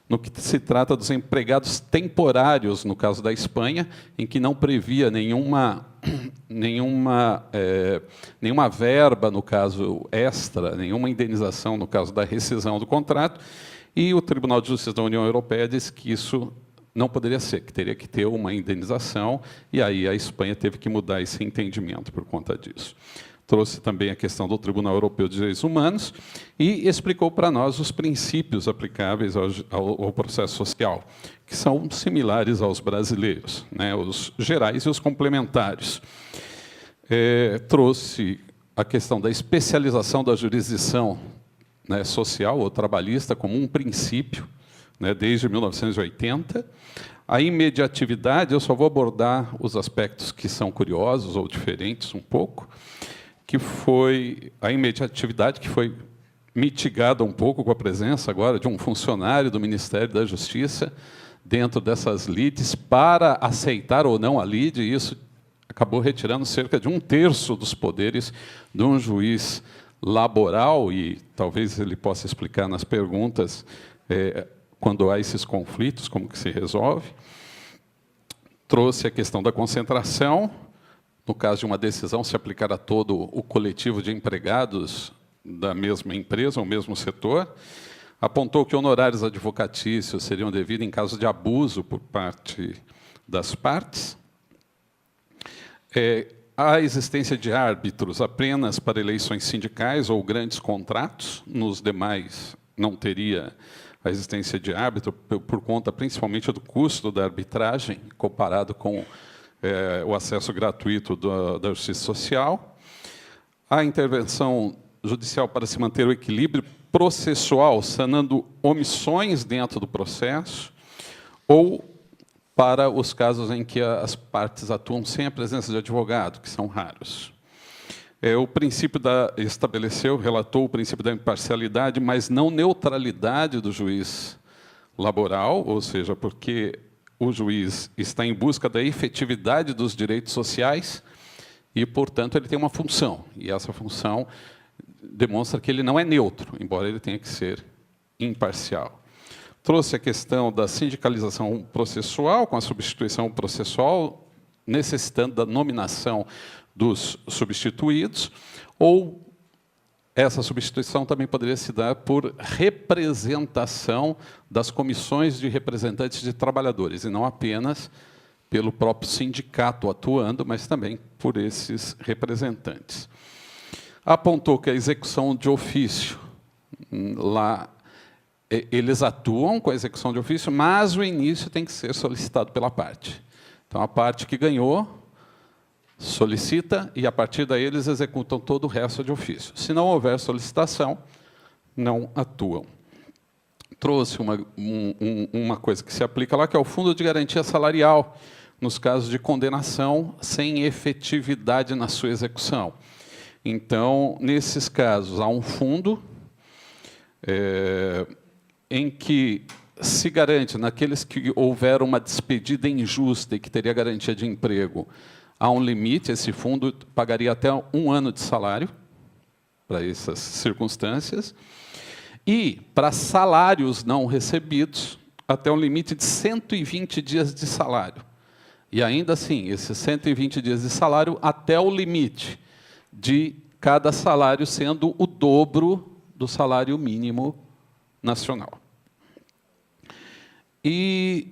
S2: no que se trata dos empregados temporários, no caso da Espanha, em que não previa nenhuma verba, no caso extra, nenhuma indenização, no caso da rescisão do contrato, e o Tribunal de Justiça da União Europeia disse que isso não poderia ser, que teria que ter uma indenização, e aí a Espanha teve que mudar esse entendimento por conta disso. Trouxe também a questão do Tribunal Europeu de Direitos Humanos e explicou para nós os princípios aplicáveis ao processo social, que são similares aos brasileiros, né, os gerais e os complementares. Trouxe a questão da especialização da jurisdição, né, social ou trabalhista como um princípio, né, desde 1980. A imediatividade, eu só vou abordar os aspectos que são curiosos ou diferentes um pouco, que foi a imediatividade que foi mitigada um pouco com a presença agora de um funcionário do Ministério da Justiça dentro dessas lides para aceitar ou não a lide, e isso acabou retirando cerca de 1/3 dos poderes de um juiz laboral, e talvez ele possa explicar nas perguntas, quando há esses conflitos, como que se resolve. Trouxe a questão da concentração, no caso de uma decisão se aplicar a todo o coletivo de empregados da mesma empresa, ou mesmo setor. Apontou que honorários advocatícios seriam devidos em caso de abuso por parte das partes. A existência de árbitros apenas para eleições sindicais ou grandes contratos, nos demais não teria a existência de árbitro, por conta principalmente do custo da arbitragem, comparado com o acesso gratuito da justiça social. A intervenção judicial para se manter o equilíbrio processual, sanando omissões dentro do processo, ou para os casos em que as partes atuam sem a presença de advogado, que são raros. O princípio relatou o princípio da imparcialidade, mas não neutralidade do juiz laboral, ou seja, porque o juiz está em busca da efetividade dos direitos sociais e, portanto, ele tem uma função, e essa função demonstra que ele não é neutro, embora ele tenha que ser imparcial. Trouxe a questão da sindicalização processual, com a substituição processual, necessitando da nominação dos substituídos, ou essa substituição também poderia se dar por representação das comissões de representantes de trabalhadores, e não apenas pelo próprio sindicato atuando, mas também por esses representantes. Apontou que a execução de ofício, lá eles atuam com a execução de ofício, mas o início tem que ser solicitado pela parte. Então, a parte que ganhou solicita, e a partir daí eles executam todo o resto de ofício. Se não houver solicitação, não atuam. Trouxe uma coisa que se aplica lá, que é o Fundo de Garantia Salarial, nos casos de condenação sem efetividade na sua execução. Então, nesses casos, há um fundo em que se garante, naqueles que houver uma despedida injusta e que teria garantia de emprego, há um limite, esse fundo pagaria até 1 ano de salário para essas circunstâncias, e para salários não recebidos, até um limite de 120 dias de salário. E ainda assim, esses 120 dias de salário até o limite de cada salário sendo o dobro do salário mínimo nacional. E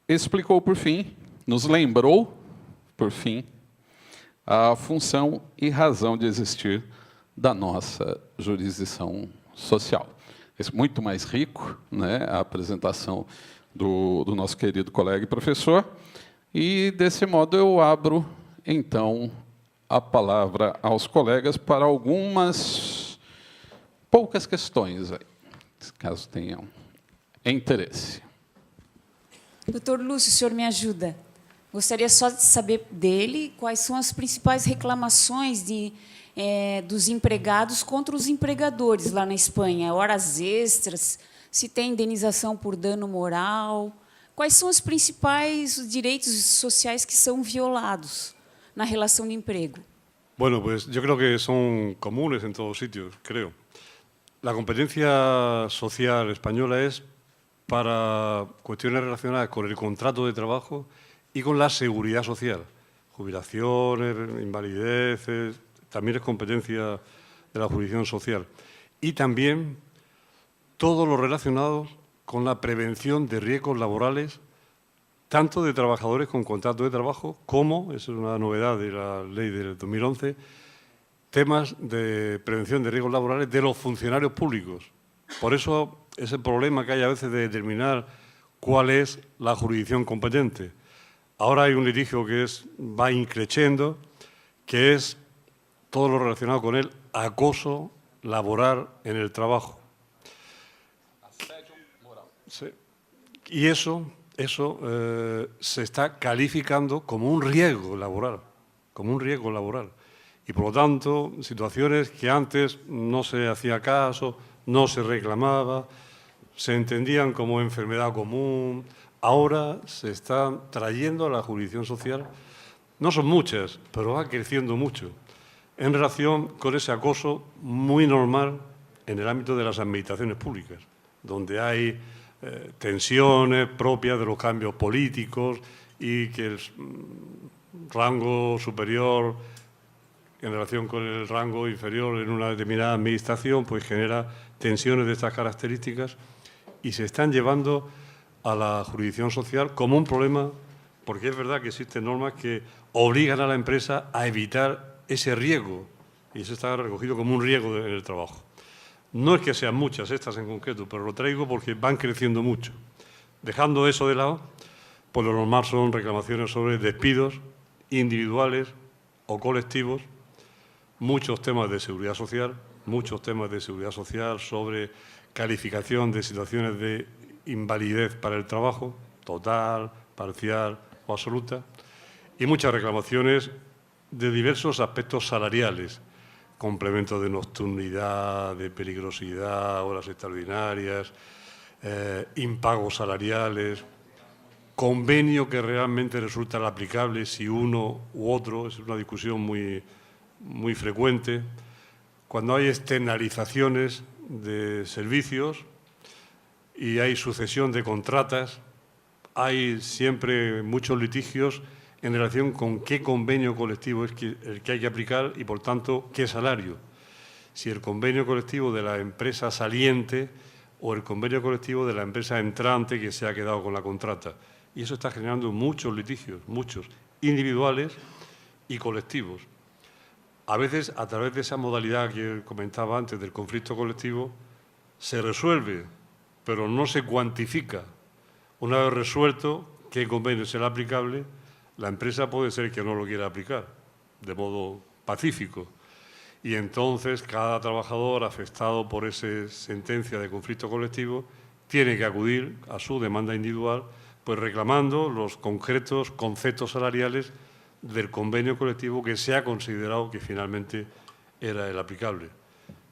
S2: explicou, por fim, nos lembrou, por fim, a função e razão de existir da nossa jurisdição social. É muito mais rico, né, a apresentação do nosso querido colega e professor, e, desse modo, eu abro, então, a palavra aos colegas para algumas poucas questões, aí, caso tenham interesse.
S4: Doutor Lúcio, o senhor me ajuda. Gostaria só de saber dele quais são as principais reclamações dos empregados contra os empregadores lá na Espanha. Horas extras, se tem indenização por dano moral. Quais são os principais direitos sociais que são violados na relação de emprego?
S3: Bueno, pues yo creo que son comunes en todos sitios, creo. La competencia social española es para cuestiones relacionadas con el contrato de trabajo y con la seguridad social. Jubilaciones, invalideces, también es competencia de la jurisdicción social. Y también todo lo relacionado con la prevención de riesgos laborales, tanto de trabajadores con contrato de trabajo como, eso es una novedad de la ley del 2011, temas de prevención de riesgos laborales de los funcionarios públicos. Por eso ese problema que hay a veces de determinar cuál es la jurisdicción competente. Ahora hay un litigio que va increciendo, que es todo lo relacionado con el acoso laboral en el trabajo. Sí. Y eso se está calificando como un riesgo laboral, Y, por lo tanto, situaciones que antes no se hacía caso, no se reclamaba, se entendían como enfermedad común, ahora se están trayendo a la jurisdicción social. No son muchas, pero va creciendo mucho, en relación con ese acoso muy normal en el ámbito de las administraciones públicas, donde hay tensiones propias de los cambios políticos y que el rango superior en relación con el rango inferior en una determinada administración, pues genera tensiones de estas características y se están llevando a la jurisdicción social como un problema, porque es verdad que existen normas que obligan a la empresa a evitar ese riesgo, y eso está recogido como un riesgo en el trabajo. No es que sean muchas estas en concreto, pero lo traigo porque van creciendo mucho. Dejando eso de lado, pues lo normal son reclamaciones sobre despidos individuales o colectivos, muchos temas de seguridad social, sobre calificación de situaciones de invalidez para el trabajo, total, parcial o absoluta, y muchas reclamaciones de diversos aspectos salariales, complementos de nocturnidad, de peligrosidad, horas extraordinarias, impagos salariales, convenio que realmente resulta aplicable si uno u otro, es una discusión muy frecuente, cuando hay externalizaciones de servicios y hay sucesión de contratas, hay siempre muchos litigios en relación con qué convenio colectivo es el que hay que aplicar y, por tanto, qué salario. Si el convenio colectivo de la empresa saliente o el convenio colectivo de la empresa entrante que se ha quedado con la contrata. Y eso está generando muchos litigios, muchos, individuales y colectivos. A veces, a través de esa modalidad que comentaba antes del conflicto colectivo, se resuelve, pero no se cuantifica. Una vez resuelto qué convenio será aplicable, la empresa puede ser que no lo quiera aplicar de modo pacífico. Y entonces cada trabajador afectado por esa sentencia de conflicto colectivo tiene que acudir a su demanda individual pues reclamando los concretos conceptos salariales del convenio colectivo que se ha considerado que finalmente era el aplicable.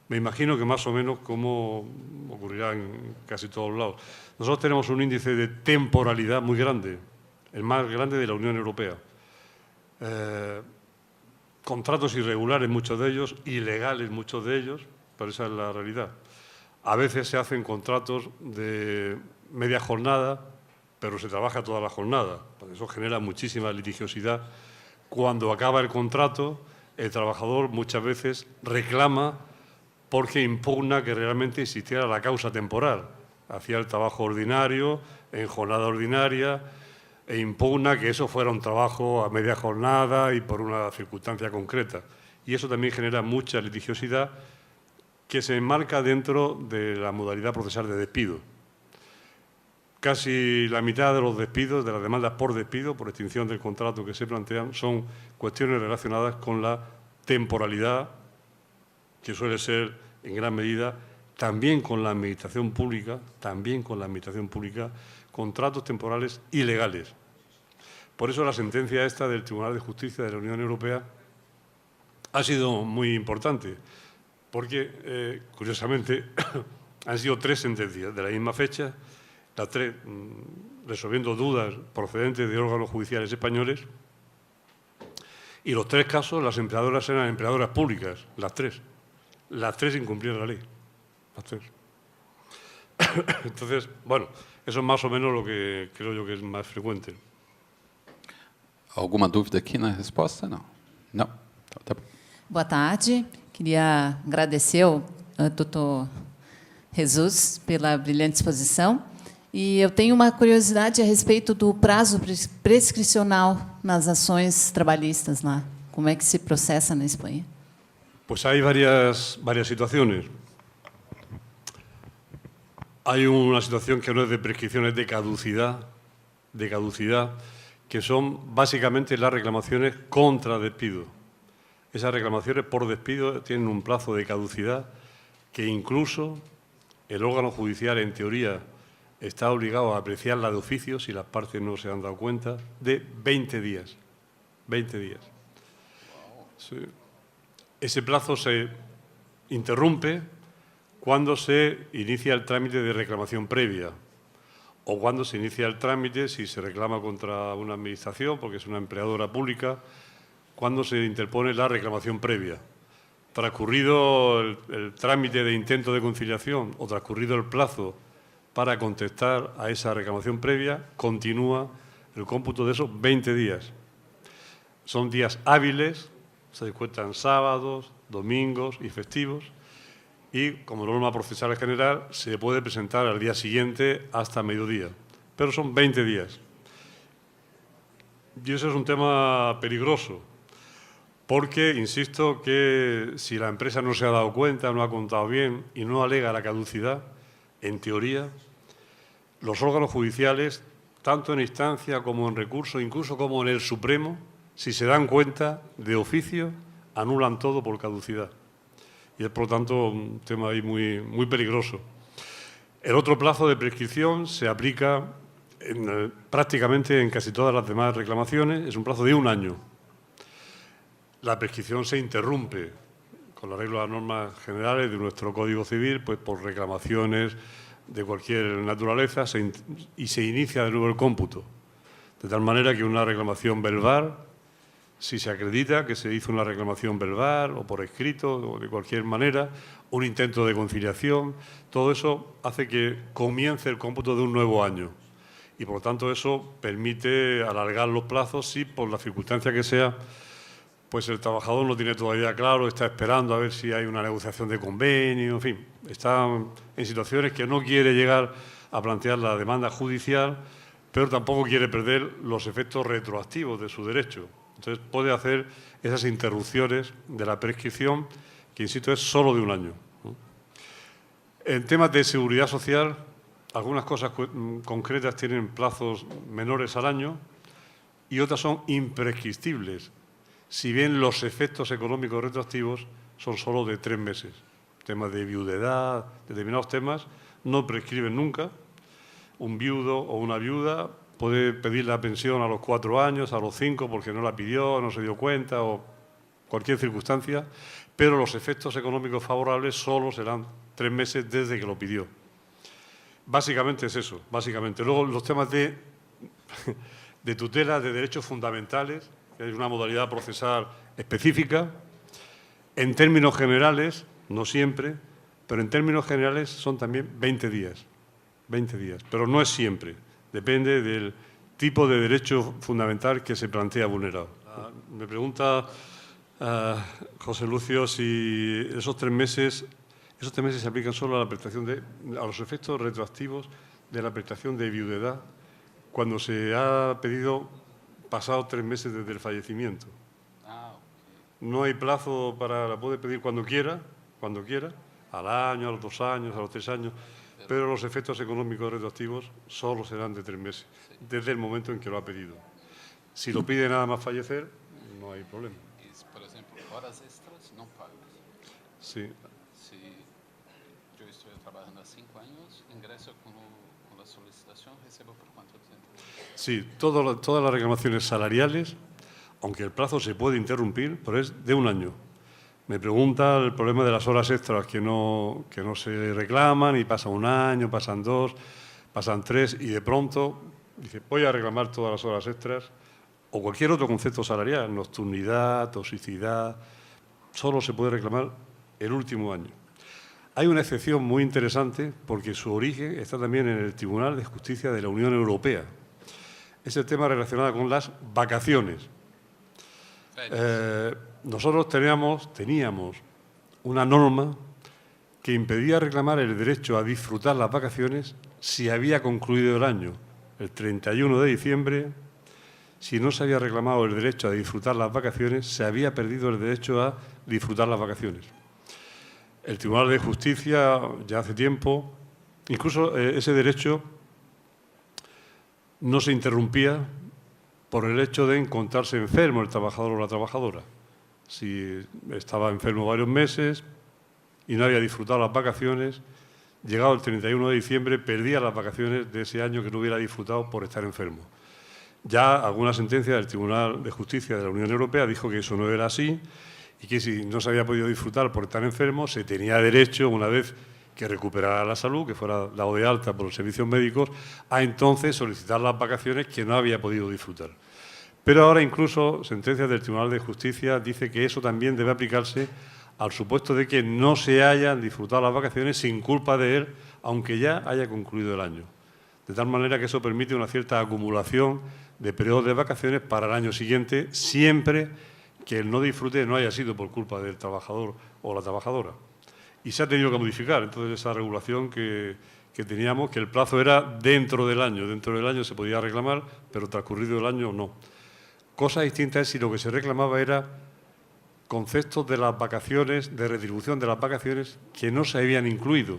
S3: Me imagino que más o menos como ocurrirá en casi todos lados. Nosotros tenemos un índice de temporalidad muy grande, el más grande de la Unión Europea. Contratos irregulares, muchos de ellos, ilegales, muchos de ellos, pero esa es la realidad. A veces se hacen contratos de media jornada, pero se trabaja toda la jornada. Por eso genera muchísima litigiosidad. Cuando acaba el contrato, el trabajador muchas veces reclama porque impugna que realmente existiera la causa temporal. Hacía el trabajo ordinario, en jornada ordinaria, e impugna que eso fuera un trabajo a media jornada y por una circunstancia concreta. Y eso también genera mucha litigiosidad que se enmarca dentro de la modalidad procesal de despido. Casi la mitad de los despidos, de las demandas por despido, por extinción del contrato que se plantean, son cuestiones relacionadas con la temporalidad, que suele ser en gran medida también con la administración pública, contratos temporales ilegales. Por eso la sentencia esta del Tribunal de Justicia de la Unión Europea ha sido muy importante, porque, curiosamente, han sido 3 sentencias de la misma fecha, las 3 resolviendo dudas procedentes de órganos judiciales españoles, y los 3 casos las empleadoras eran empleadoras públicas, las 3. Las 3 incumplían la ley, las 3. Entonces, bueno, eso es más o menos lo que creo yo que es más frecuente.
S2: Alguma dúvida aqui na resposta? Não. Não. Então, tá bom.
S5: Boa tarde. Queria agradecer ao Dr. Jesus pela brilhante exposição. E eu tenho uma curiosidade a respeito do prazo prescricional nas ações trabalhistas lá. Como é que se processa na Espanha?
S3: Pues hay varias situaciones. Hay una situación que no es de prescripción, es de caducidad, que son básicamente las reclamaciones contra despido. Esas reclamaciones por despido tienen un plazo de caducidad que incluso el órgano judicial, en teoría, está obligado a apreciarla de oficio, si las partes no se han dado cuenta, de 20 días. 20 días. Sí. Ese plazo se interrumpe cuando se inicia el trámite de reclamación previa o cuando se inicia el trámite, si se reclama contra una administración, porque es una empleadora pública, cuando se interpone la reclamación previa. Transcurrido el trámite de intento de conciliación o transcurrido el plazo para contestar a esa reclamación previa, continúa el cómputo de esos 20 días. Son días hábiles, se descuentan sábados, domingos y festivos, y como norma procesal general se puede presentar al día siguiente hasta mediodía, pero son 20 días. Y eso es un tema peligroso, porque, insisto, que si la empresa no se ha dado cuenta, no ha contado bien y no alega la caducidad, en teoría, los órganos judiciales, tanto en instancia como en recurso, incluso como en el Supremo, si se dan cuenta, de oficio, anulan todo por caducidad. Y es, por lo tanto, un tema ahí muy peligroso. El otro plazo de prescripción se aplica prácticamente en casi todas las demás reclamaciones, es un plazo de 1 año. La prescripción se interrumpe, con arreglo a las normas generales de nuestro Código Civil, pues por reclamaciones de cualquier naturaleza, y se inicia de nuevo el cómputo. De tal manera que una reclamación verbal, si se acredita que se hizo una reclamación verbal o por escrito o de cualquier manera, un intento de conciliación, todo eso hace que comience el cómputo de un nuevo año. Y, por lo tanto, eso permite alargar los plazos si, por la circunstancia que sea, pues el trabajador no tiene todavía claro, está esperando a ver si hay una negociación de convenio, en fin, está en situaciones que no quiere llegar a plantear la demanda judicial, pero tampoco quiere perder los efectos retroactivos de su derecho. Entonces, puede hacer esas interrupciones de la prescripción, que, insisto, es solo de 1 año. En temas de seguridad social, algunas cosas concretas tienen plazos menores al año y otras son imprescriptibles, si bien los efectos económicos retroactivos son solo de 3 meses. Temas de viudedad, determinados temas, no prescriben nunca. Un viudo o una viuda puede pedir la pensión a los 4 años, a los 5, porque no la pidió, no se dio cuenta o cualquier circunstancia, pero los efectos económicos favorables solo serán 3 meses desde que lo pidió. Básicamente es eso, básicamente. Luego, los temas de tutela de derechos fundamentales, que es una modalidad procesal específica. En términos generales, no siempre, pero en términos generales son también 20 días. 20 días, pero no es siempre. Depende del tipo de derecho fundamental que se plantea vulnerado. Me pregunta José Lucio si esos 3 meses se aplican solo a los efectos retroactivos de la prestación de viudedad cuando se ha pedido pasados 3 meses desde el fallecimiento. No hay plazo la puede pedir cuando quiera, al año, a los 2 años, a los 3 años, pero los efectos económicos retroactivos solo serán de 3 meses, desde el momento en que lo ha pedido. Si lo pide nada más fallecer, no hay problema.
S2: Por ejemplo, horas extras no pagas.
S3: Sí.
S2: Si yo estoy trabajando 5 años, ingreso con la solicitación, ¿recibo por cuánto tiempo?
S3: Sí, todas las reclamaciones salariales, aunque el plazo se puede interrumpir, pero es de 1 año. Me pregunta el problema de las horas extras que no se reclaman y pasa 1 año, pasan 2, pasan 3 y de pronto dice voy a reclamar todas las horas extras o cualquier otro concepto salarial, nocturnidad, toxicidad, solo se puede reclamar el último año. Hay una excepción muy interesante porque su origen está también en el Tribunal de Justicia de la Unión Europea. Es el tema relacionado con las vacaciones. Nosotros teníamos una norma que impedía reclamar el derecho a disfrutar las vacaciones si había concluido el año. El 31 de diciembre, si no se había reclamado el derecho a disfrutar las vacaciones, se había perdido el derecho a disfrutar las vacaciones. El Tribunal de Justicia, ya hace tiempo, incluso ese derecho no se interrumpía por el hecho de encontrarse enfermo el trabajador o la trabajadora. Si estaba enfermo varios meses y no había disfrutado las vacaciones, llegado el 31 de diciembre perdía las vacaciones de ese año que no hubiera disfrutado por estar enfermo. Ya alguna sentencia del Tribunal de Justicia de la Unión Europea dijo que eso no era así y que si no se había podido disfrutar por estar enfermo, se tenía derecho, una vez que recuperara la salud, que fuera dado de alta por los servicios médicos, a entonces solicitar las vacaciones que no había podido disfrutar. Pero ahora incluso sentencias del Tribunal de Justicia dice que eso también debe aplicarse al supuesto de que no se hayan disfrutado las vacaciones sin culpa de él, aunque ya haya concluido el año. De tal manera que eso permite una cierta acumulación de periodos de vacaciones para el año siguiente, siempre que el no disfrute no haya sido por culpa del trabajador o la trabajadora. Y se ha tenido que modificar entonces esa regulación que teníamos, que el plazo era dentro del año se podía reclamar, pero transcurrido el año no. Cosa distinta es si lo que se reclamaba era conceptos de las vacaciones, de retribución de las vacaciones que no se habían incluido.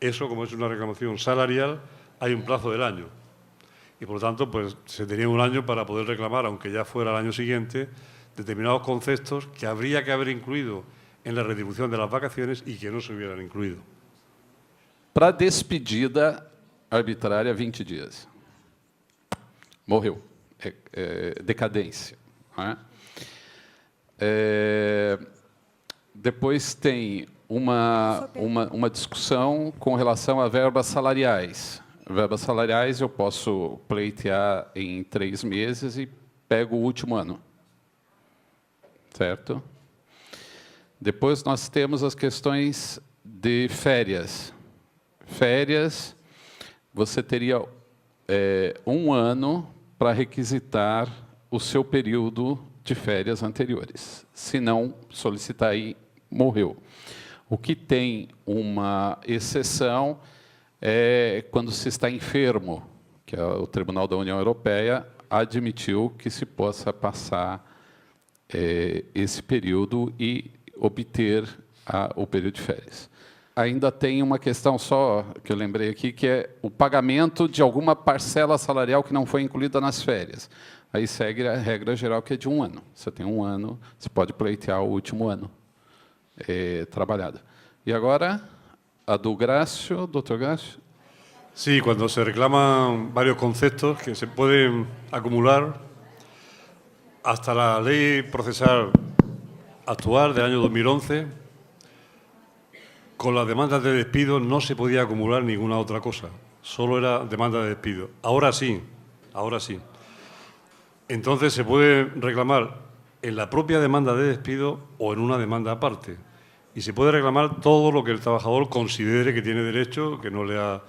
S3: Eso, como es una reclamación salarial, hay un plazo del año. Y por lo tanto, pues se tenía 1 año para poder reclamar, aunque ya fuera el año siguiente, determinados conceptos que habría que haber incluido en la retribución de las vacaciones y que no se hubieran incluido.
S2: Para despedida arbitrária, 20 dias. Morreu. Decadência. Né? Depois tem uma discussão com relação a verbas salariais. Verbas salariais eu posso pleitear em 3 meses e pego o último ano. Certo? Depois nós temos as questões de férias. Férias, você teria 1 ano para requisitar o seu período de férias anteriores. Se não solicitar aí, morreu. O que tem uma exceção é quando se está enfermo, que o Tribunal da União Europeia admitiu que se possa passar esse período e obter o período de férias. Ainda tem uma questão só, que eu lembrei aqui, que é o pagamento de alguma parcela salarial que não foi incluída nas férias. Aí segue a regra geral, que é de 1 ano. Você tem 1 ano, você pode pleitear o último ano trabalhado. E agora, a do Grácio, doutor Grácio.
S3: Sí, cuando se reclaman varios conceptos que se pueden acumular, hasta la ley procesal actual del año 2011, con las demandas de despido no se podía acumular ninguna otra cosa, solo era demanda de despido. Ahora sí, ahora sí. Entonces se puede reclamar en la propia demanda de despido o en una demanda aparte. Y se puede reclamar todo lo que el trabajador considere que tiene derecho, que no le ha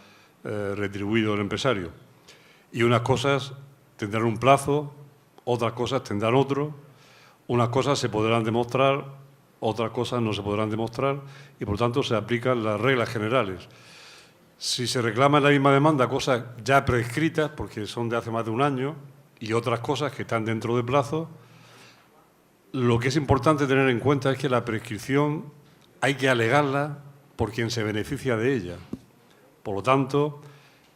S3: retribuido el empresario. Y unas cosas tendrán un plazo, otras cosas tendrán otro, unas cosas se podrán demostrar, otras cosas no se podrán demostrar y, por tanto, se aplican las reglas generales. Si se reclama en la misma demanda cosas ya prescritas, porque son de hace más de un año, y otras cosas que están dentro de plazo, lo que es importante tener en cuenta es que la prescripción hay que alegarla por quien se beneficia de ella. Por lo tanto,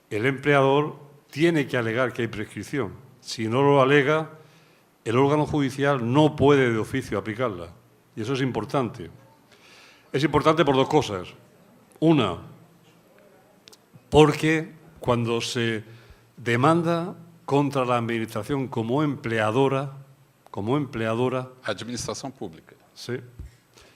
S3: el empleador tiene que alegar que hay prescripción. Si no lo alega, el órgano judicial no puede de oficio aplicarla. Y eso es importante. Es importante por dos cosas. Una, porque cuando se demanda contra la Administración como empleadora,
S2: Administração pública.
S3: sí,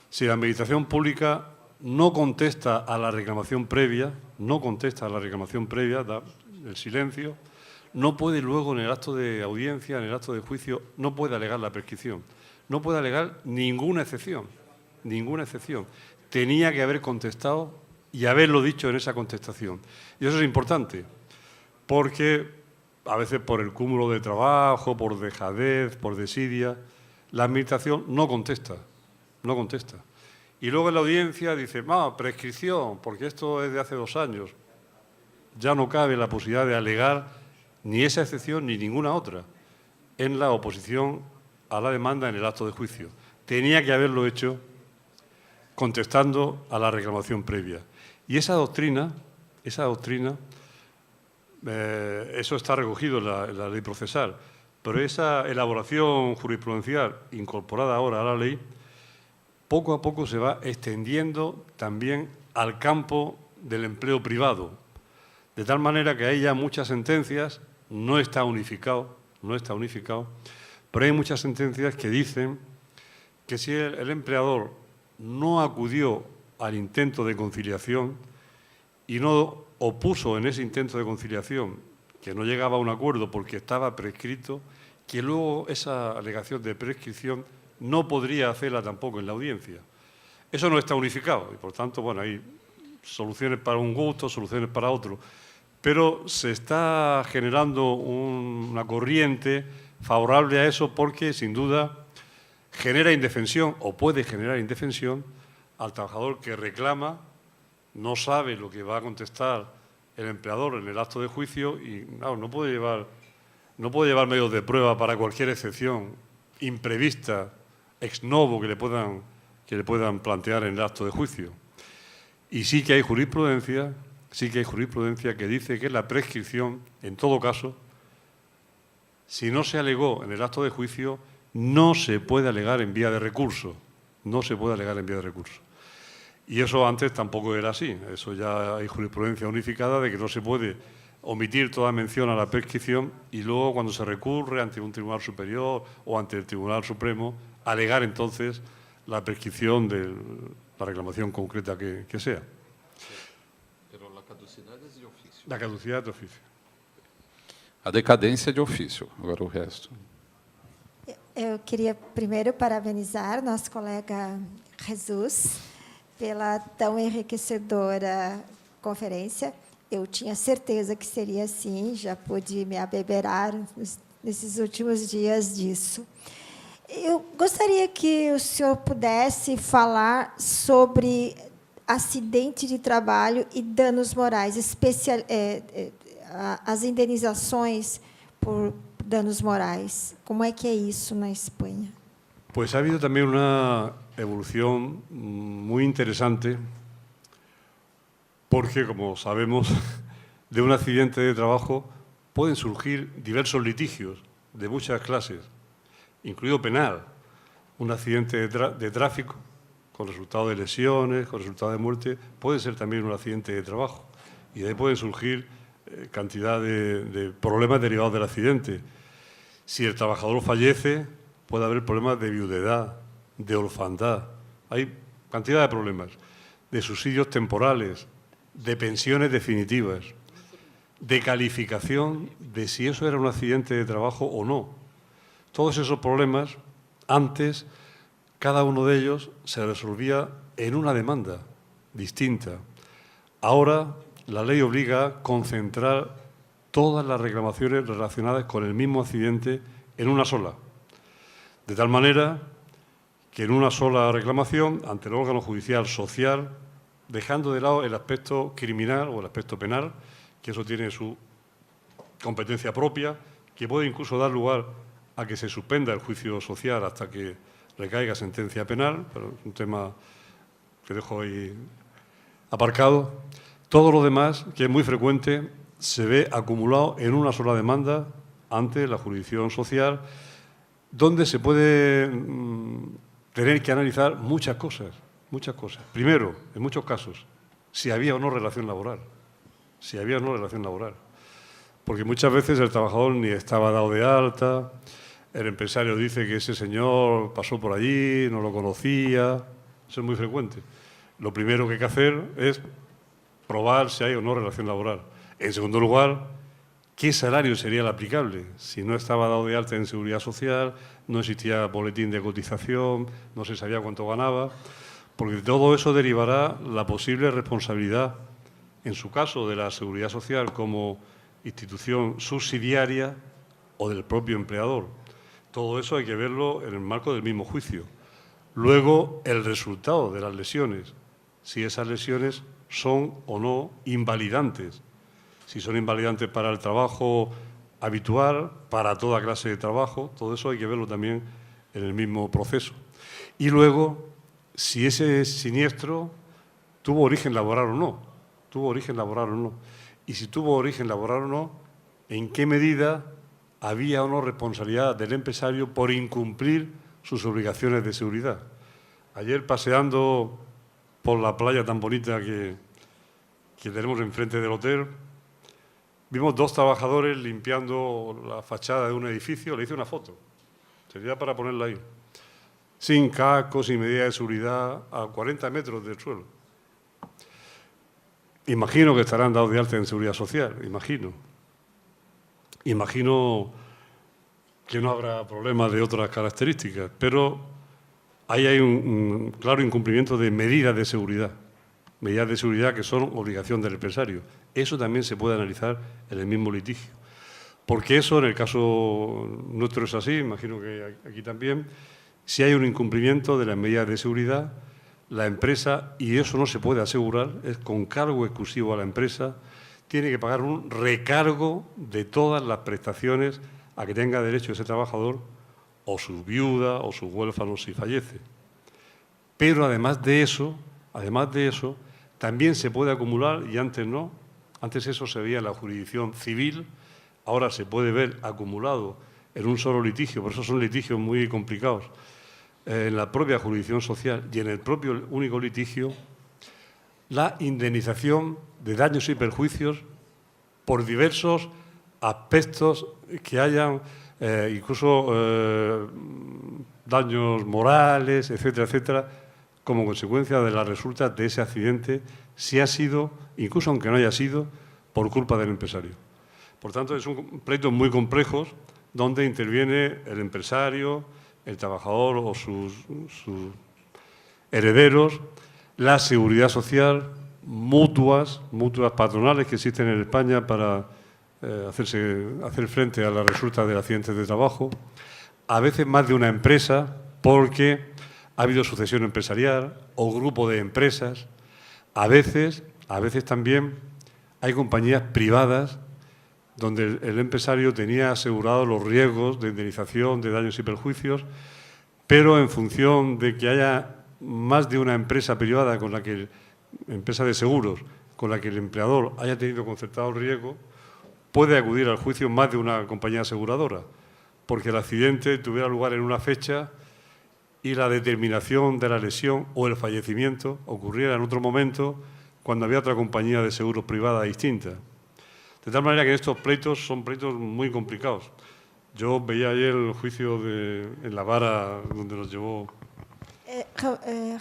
S3: si la Administración pública no contesta a la reclamación previa, da el silencio, no puede luego en el acto de audiencia, en el acto de juicio, no puede alegar la prescripción. No puede alegar ninguna excepción, ninguna excepción. Tenía que haber contestado y haberlo dicho en esa contestación. Y eso es importante, porque a veces por el cúmulo de trabajo, por dejadez, por desidia, la Administración no contesta, no contesta. Y luego en la audiencia dice, prescripción, porque esto es de hace 2 años. Ya no cabe la posibilidad de alegar ni esa excepción ni ninguna otra en la oposición a la demanda en el acto de juicio. Tenía que haberlo hecho contestando a la reclamación previa. Y esa doctrina, eso está recogido en la ley procesal, pero esa elaboración jurisprudencial incorporada ahora a la ley, poco a poco se va extendiendo también al campo del empleo privado, de tal manera que hay ya muchas sentencias, no está unificado, pero hay muchas sentencias que dicen que si el empleador no acudió al intento de conciliación y no opuso en ese intento de conciliación, que no llegaba a un acuerdo porque estaba prescrito, que luego esa alegación de prescripción no podría hacerla tampoco en la audiencia. Eso no está unificado y, por tanto, bueno, hay soluciones para un gusto, soluciones para otro, pero se está generando una corriente favorable a eso porque, sin duda, genera indefensión o puede generar indefensión al trabajador que reclama, no sabe lo que va a contestar el empleador en el acto de juicio y no puede llevar medios de prueba para cualquier excepción imprevista, ex novo que le puedan plantear en el acto de juicio. Y sí que hay jurisprudencia que dice que la prescripción, en todo caso, si no se alegó en el acto de juicio, no se puede alegar en vía de recurso. Y eso antes tampoco era así. Eso ya hay jurisprudencia unificada de que no se puede omitir toda mención a la prescripción y luego, cuando se recurre ante un tribunal superior o ante el Tribunal Supremo, alegar entonces la prescripción de la reclamación concreta que sea.
S2: Pero la caducidad es de oficio.
S3: La caducidad de oficio.
S2: A decadência de ofício, agora o resto.
S6: Eu queria primeiro parabenizar nosso colega Jesus pela tão enriquecedora conferência. Eu tinha certeza que seria assim, já pude me abeberar nesses últimos dias disso. Eu gostaria que o senhor pudesse falar sobre acidente de trabalho e danos morais, as indenizações por danos morais. Como é que é isso na Espanha?
S3: Pues ha habido también una evolución muy interesante porque, como sabemos, de un accidente de trabajo pueden surgir diversos litigios de muchas clases, incluido penal. Un accidente de tráfico con resultado de lesiones, con resultado de muerte, puede ser también un accidente de trabajo. Y de ahí pueden surgir cantidad de problemas derivados del accidente. Si el trabajador fallece, puede haber problemas de viudedad, de orfandad. Hay cantidad de problemas, de subsidios temporales, de pensiones definitivas, de calificación de si eso era un accidente de trabajo o no. Todos esos problemas, antes, cada uno de ellos se resolvía en una demanda distinta. Ahora, la ley obliga a concentrar todas las reclamaciones relacionadas con el mismo accidente en una sola. De tal manera que en una sola reclamación, ante el órgano judicial social, dejando de lado el aspecto criminal o el aspecto penal, que eso tiene su competencia propia, que puede incluso dar lugar a que se suspenda el juicio social hasta que recaiga sentencia penal, pero es un tema que dejo ahí aparcado. Todo lo demás, que es muy frecuente, se ve acumulado en una sola demanda ante la jurisdicción social, donde se puede tener que analizar muchas cosas. Primero, en muchos casos, si había o no relación laboral. Si había o no relación laboral. Porque muchas veces el trabajador ni estaba dado de alta, el empresario dice que ese señor pasó por allí, no lo conocía. Eso es muy frecuente. Lo primero que hay que hacer es probar si hay o no relación laboral. En segundo lugar, ¿qué salario sería el aplicable? Si no estaba dado de alta en Seguridad Social, no existía boletín de cotización, no se sabía cuánto ganaba, porque de todo eso derivará la posible responsabilidad, en su caso, de la Seguridad Social como institución subsidiaria o del propio empleador. Todo eso hay que verlo en el marco del mismo juicio. Luego, el resultado de las lesiones, si esas lesiones son o no invalidantes. Si son invalidantes para el trabajo habitual, para toda clase de trabajo, todo eso hay que verlo también en el mismo proceso. Y luego, si ese siniestro tuvo origen laboral o no, Y si tuvo origen laboral o no, ¿en qué medida había o no responsabilidad del empresario por incumplir sus obligaciones de seguridad? Ayer, paseando por la playa tan bonita que tenemos enfrente del hotel, vimos dos trabajadores limpiando la fachada de un edificio. Le hice una foto, sería para ponerla ahí, sin cascos, sin medidas de seguridad, a 40 metros del suelo. Imagino que estarán dados de alta en Seguridad Social, imagino. Imagino que no habrá problemas de otras características, pero ahí hay un claro incumplimiento de medidas de seguridad que son obligación del empresario. Eso también se puede analizar en el mismo litigio. Porque eso, en el caso nuestro es así, imagino que aquí también, si hay un incumplimiento de las medidas de seguridad, la empresa, y eso no se puede asegurar, es con cargo exclusivo a la empresa, tiene que pagar un recargo de todas las prestaciones a que tenga derecho ese trabajador, o su viuda, o su huérfano si fallece. Pero además de eso, también se puede acumular, y antes no, antes eso se veía en la jurisdicción civil, ahora se puede ver acumulado en un solo litigio, por eso son litigios muy complicados, en la propia jurisdicción social y en el propio único litigio, la indemnización de daños y perjuicios por diversos aspectos que hayan, incluso daños morales, etcétera, etcétera, como consecuencia de las resultas de ese accidente, si ha sido, incluso aunque no haya sido, por culpa del empresario. Por tanto, es un pleito muy complejo donde interviene el empresario, el trabajador o sus herederos, la seguridad social, mutuas patronales que existen en España para hacer frente a las resultas de accidentes de trabajo, a veces más de una empresa, porque ha habido sucesión empresarial o grupo de empresas. A veces también hay compañías privadas donde el empresario tenía asegurados los riesgos de indemnización de daños y perjuicios, pero en función de que haya más de una empresa privada empresa de seguros, con la que el empleador haya tenido concertado el riesgo, puede acudir al juicio más de una compañía aseguradora, porque el accidente tuviera lugar en una fecha y la determinación de la lesión o el fallecimiento ocurriera en otro momento cuando había otra compañía de seguros privada distinta. De tal manera que estos pleitos son pleitos muy complicados. Yo veía ayer el juicio en la vara donde nos llevó...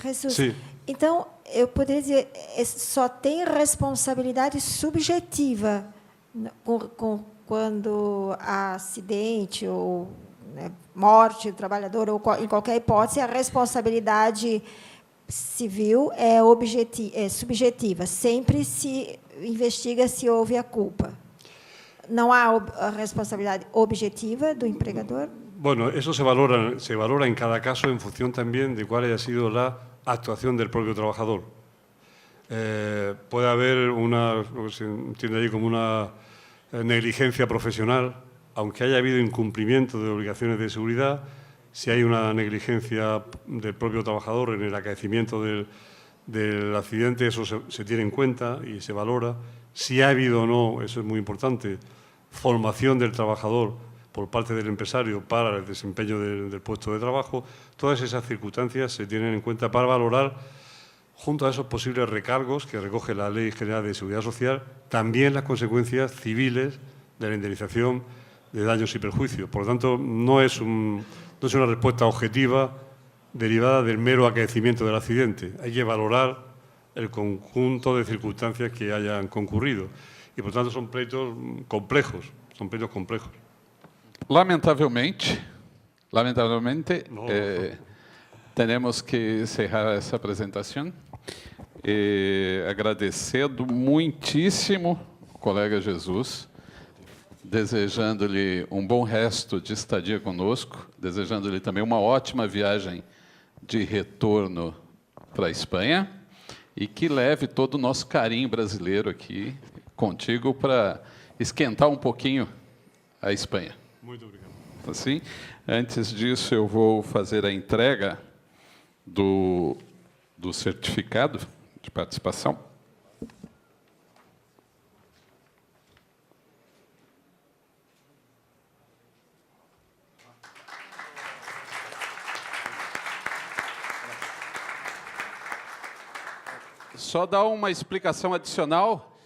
S6: Jesus,
S3: Sim.
S6: então, eu poderia dizer, só tem responsabilidade subjetiva quando há acidente ou, né, morte do trabalhador, ou em qualquer hipótese, a responsabilidade civil é subjetiva. Sempre se investiga se houve a culpa. Não há a responsabilidad objetiva do empregador?
S3: Bueno, eso se valora en cada caso en función también de cuál haya sido la actuación del propio trabajador. Puede haber lo que se entiende allí como una negligencia profesional, aunque haya habido incumplimiento de obligaciones de seguridad. Si hay una negligencia del propio trabajador en el acaecimiento del accidente, eso se tiene en cuenta y se valora. Si ha habido o no, eso es muy importante, formación del trabajador por parte del empresario para el desempeño del puesto de trabajo, todas esas circunstancias se tienen en cuenta para valorar, junto a esos posibles recargos que recoge la Ley General de Seguridad Social, también las consecuencias civiles de la indemnización de daños y perjuicios. Por lo tanto, no es una respuesta objetiva derivada del mero acaecimiento del accidente. Hay que valorar el conjunto de circunstancias que hayan concurrido. Y, por tanto, son pleitos complejos.
S2: Lamentavelmente,
S3: No.
S2: temos que encerrar essa apresentação. Agradecendo muitíssimo ao colega Jesus, desejando-lhe um bom resto de estadia conosco, desejando-lhe também uma ótima viagem de retorno para a Espanha e que leve todo o nosso carinho brasileiro aqui contigo para esquentar um pouquinho a Espanha.
S3: Muito obrigado.
S2: Assim, antes disso, eu vou fazer a entrega do certificado de participação. Só dar uma explicação adicional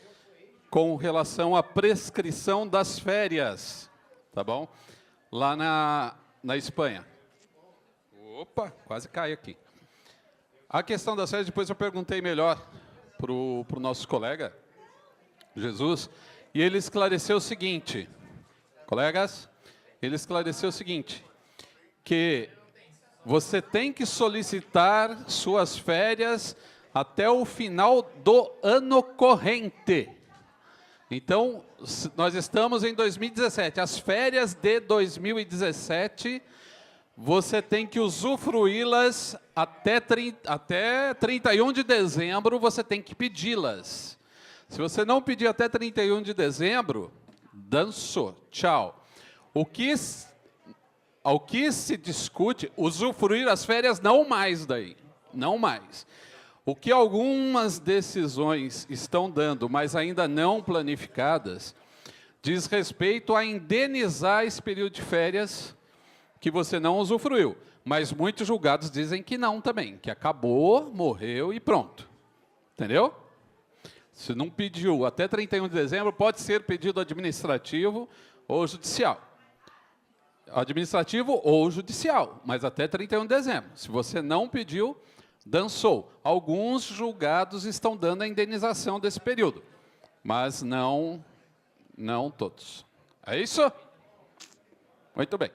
S2: com relação à prescrição das férias, tá bom? Lá na Espanha. Opa, quase cai aqui. A questão das férias, depois eu perguntei melhor para o nosso colega, Jesus, e ele esclareceu o seguinte, colegas, ele esclareceu o seguinte, que você tem que solicitar suas férias até o final do ano corrente. Então, nós estamos em 2017. As férias de 2017, você tem que usufruí-las até 31 de dezembro, você tem que pedi-las. Se você não pedir até 31 de dezembro, dançou, tchau. Ao que se discute, usufruir as férias, não mais daí, não mais. O que algumas decisões estão dando, mas ainda não planificadas, diz respeito a indenizar esse período de férias que você não usufruiu. Mas muitos julgados dizem que não também, que acabou, morreu e pronto. Entendeu? Se não pediu até 31 de dezembro, pode ser pedido administrativo ou judicial. Administrativo ou judicial, mas até 31 de dezembro. Se você não pediu, dançou. Alguns julgados estão dando a indenização desse período, mas não todos. É isso? Muito bem.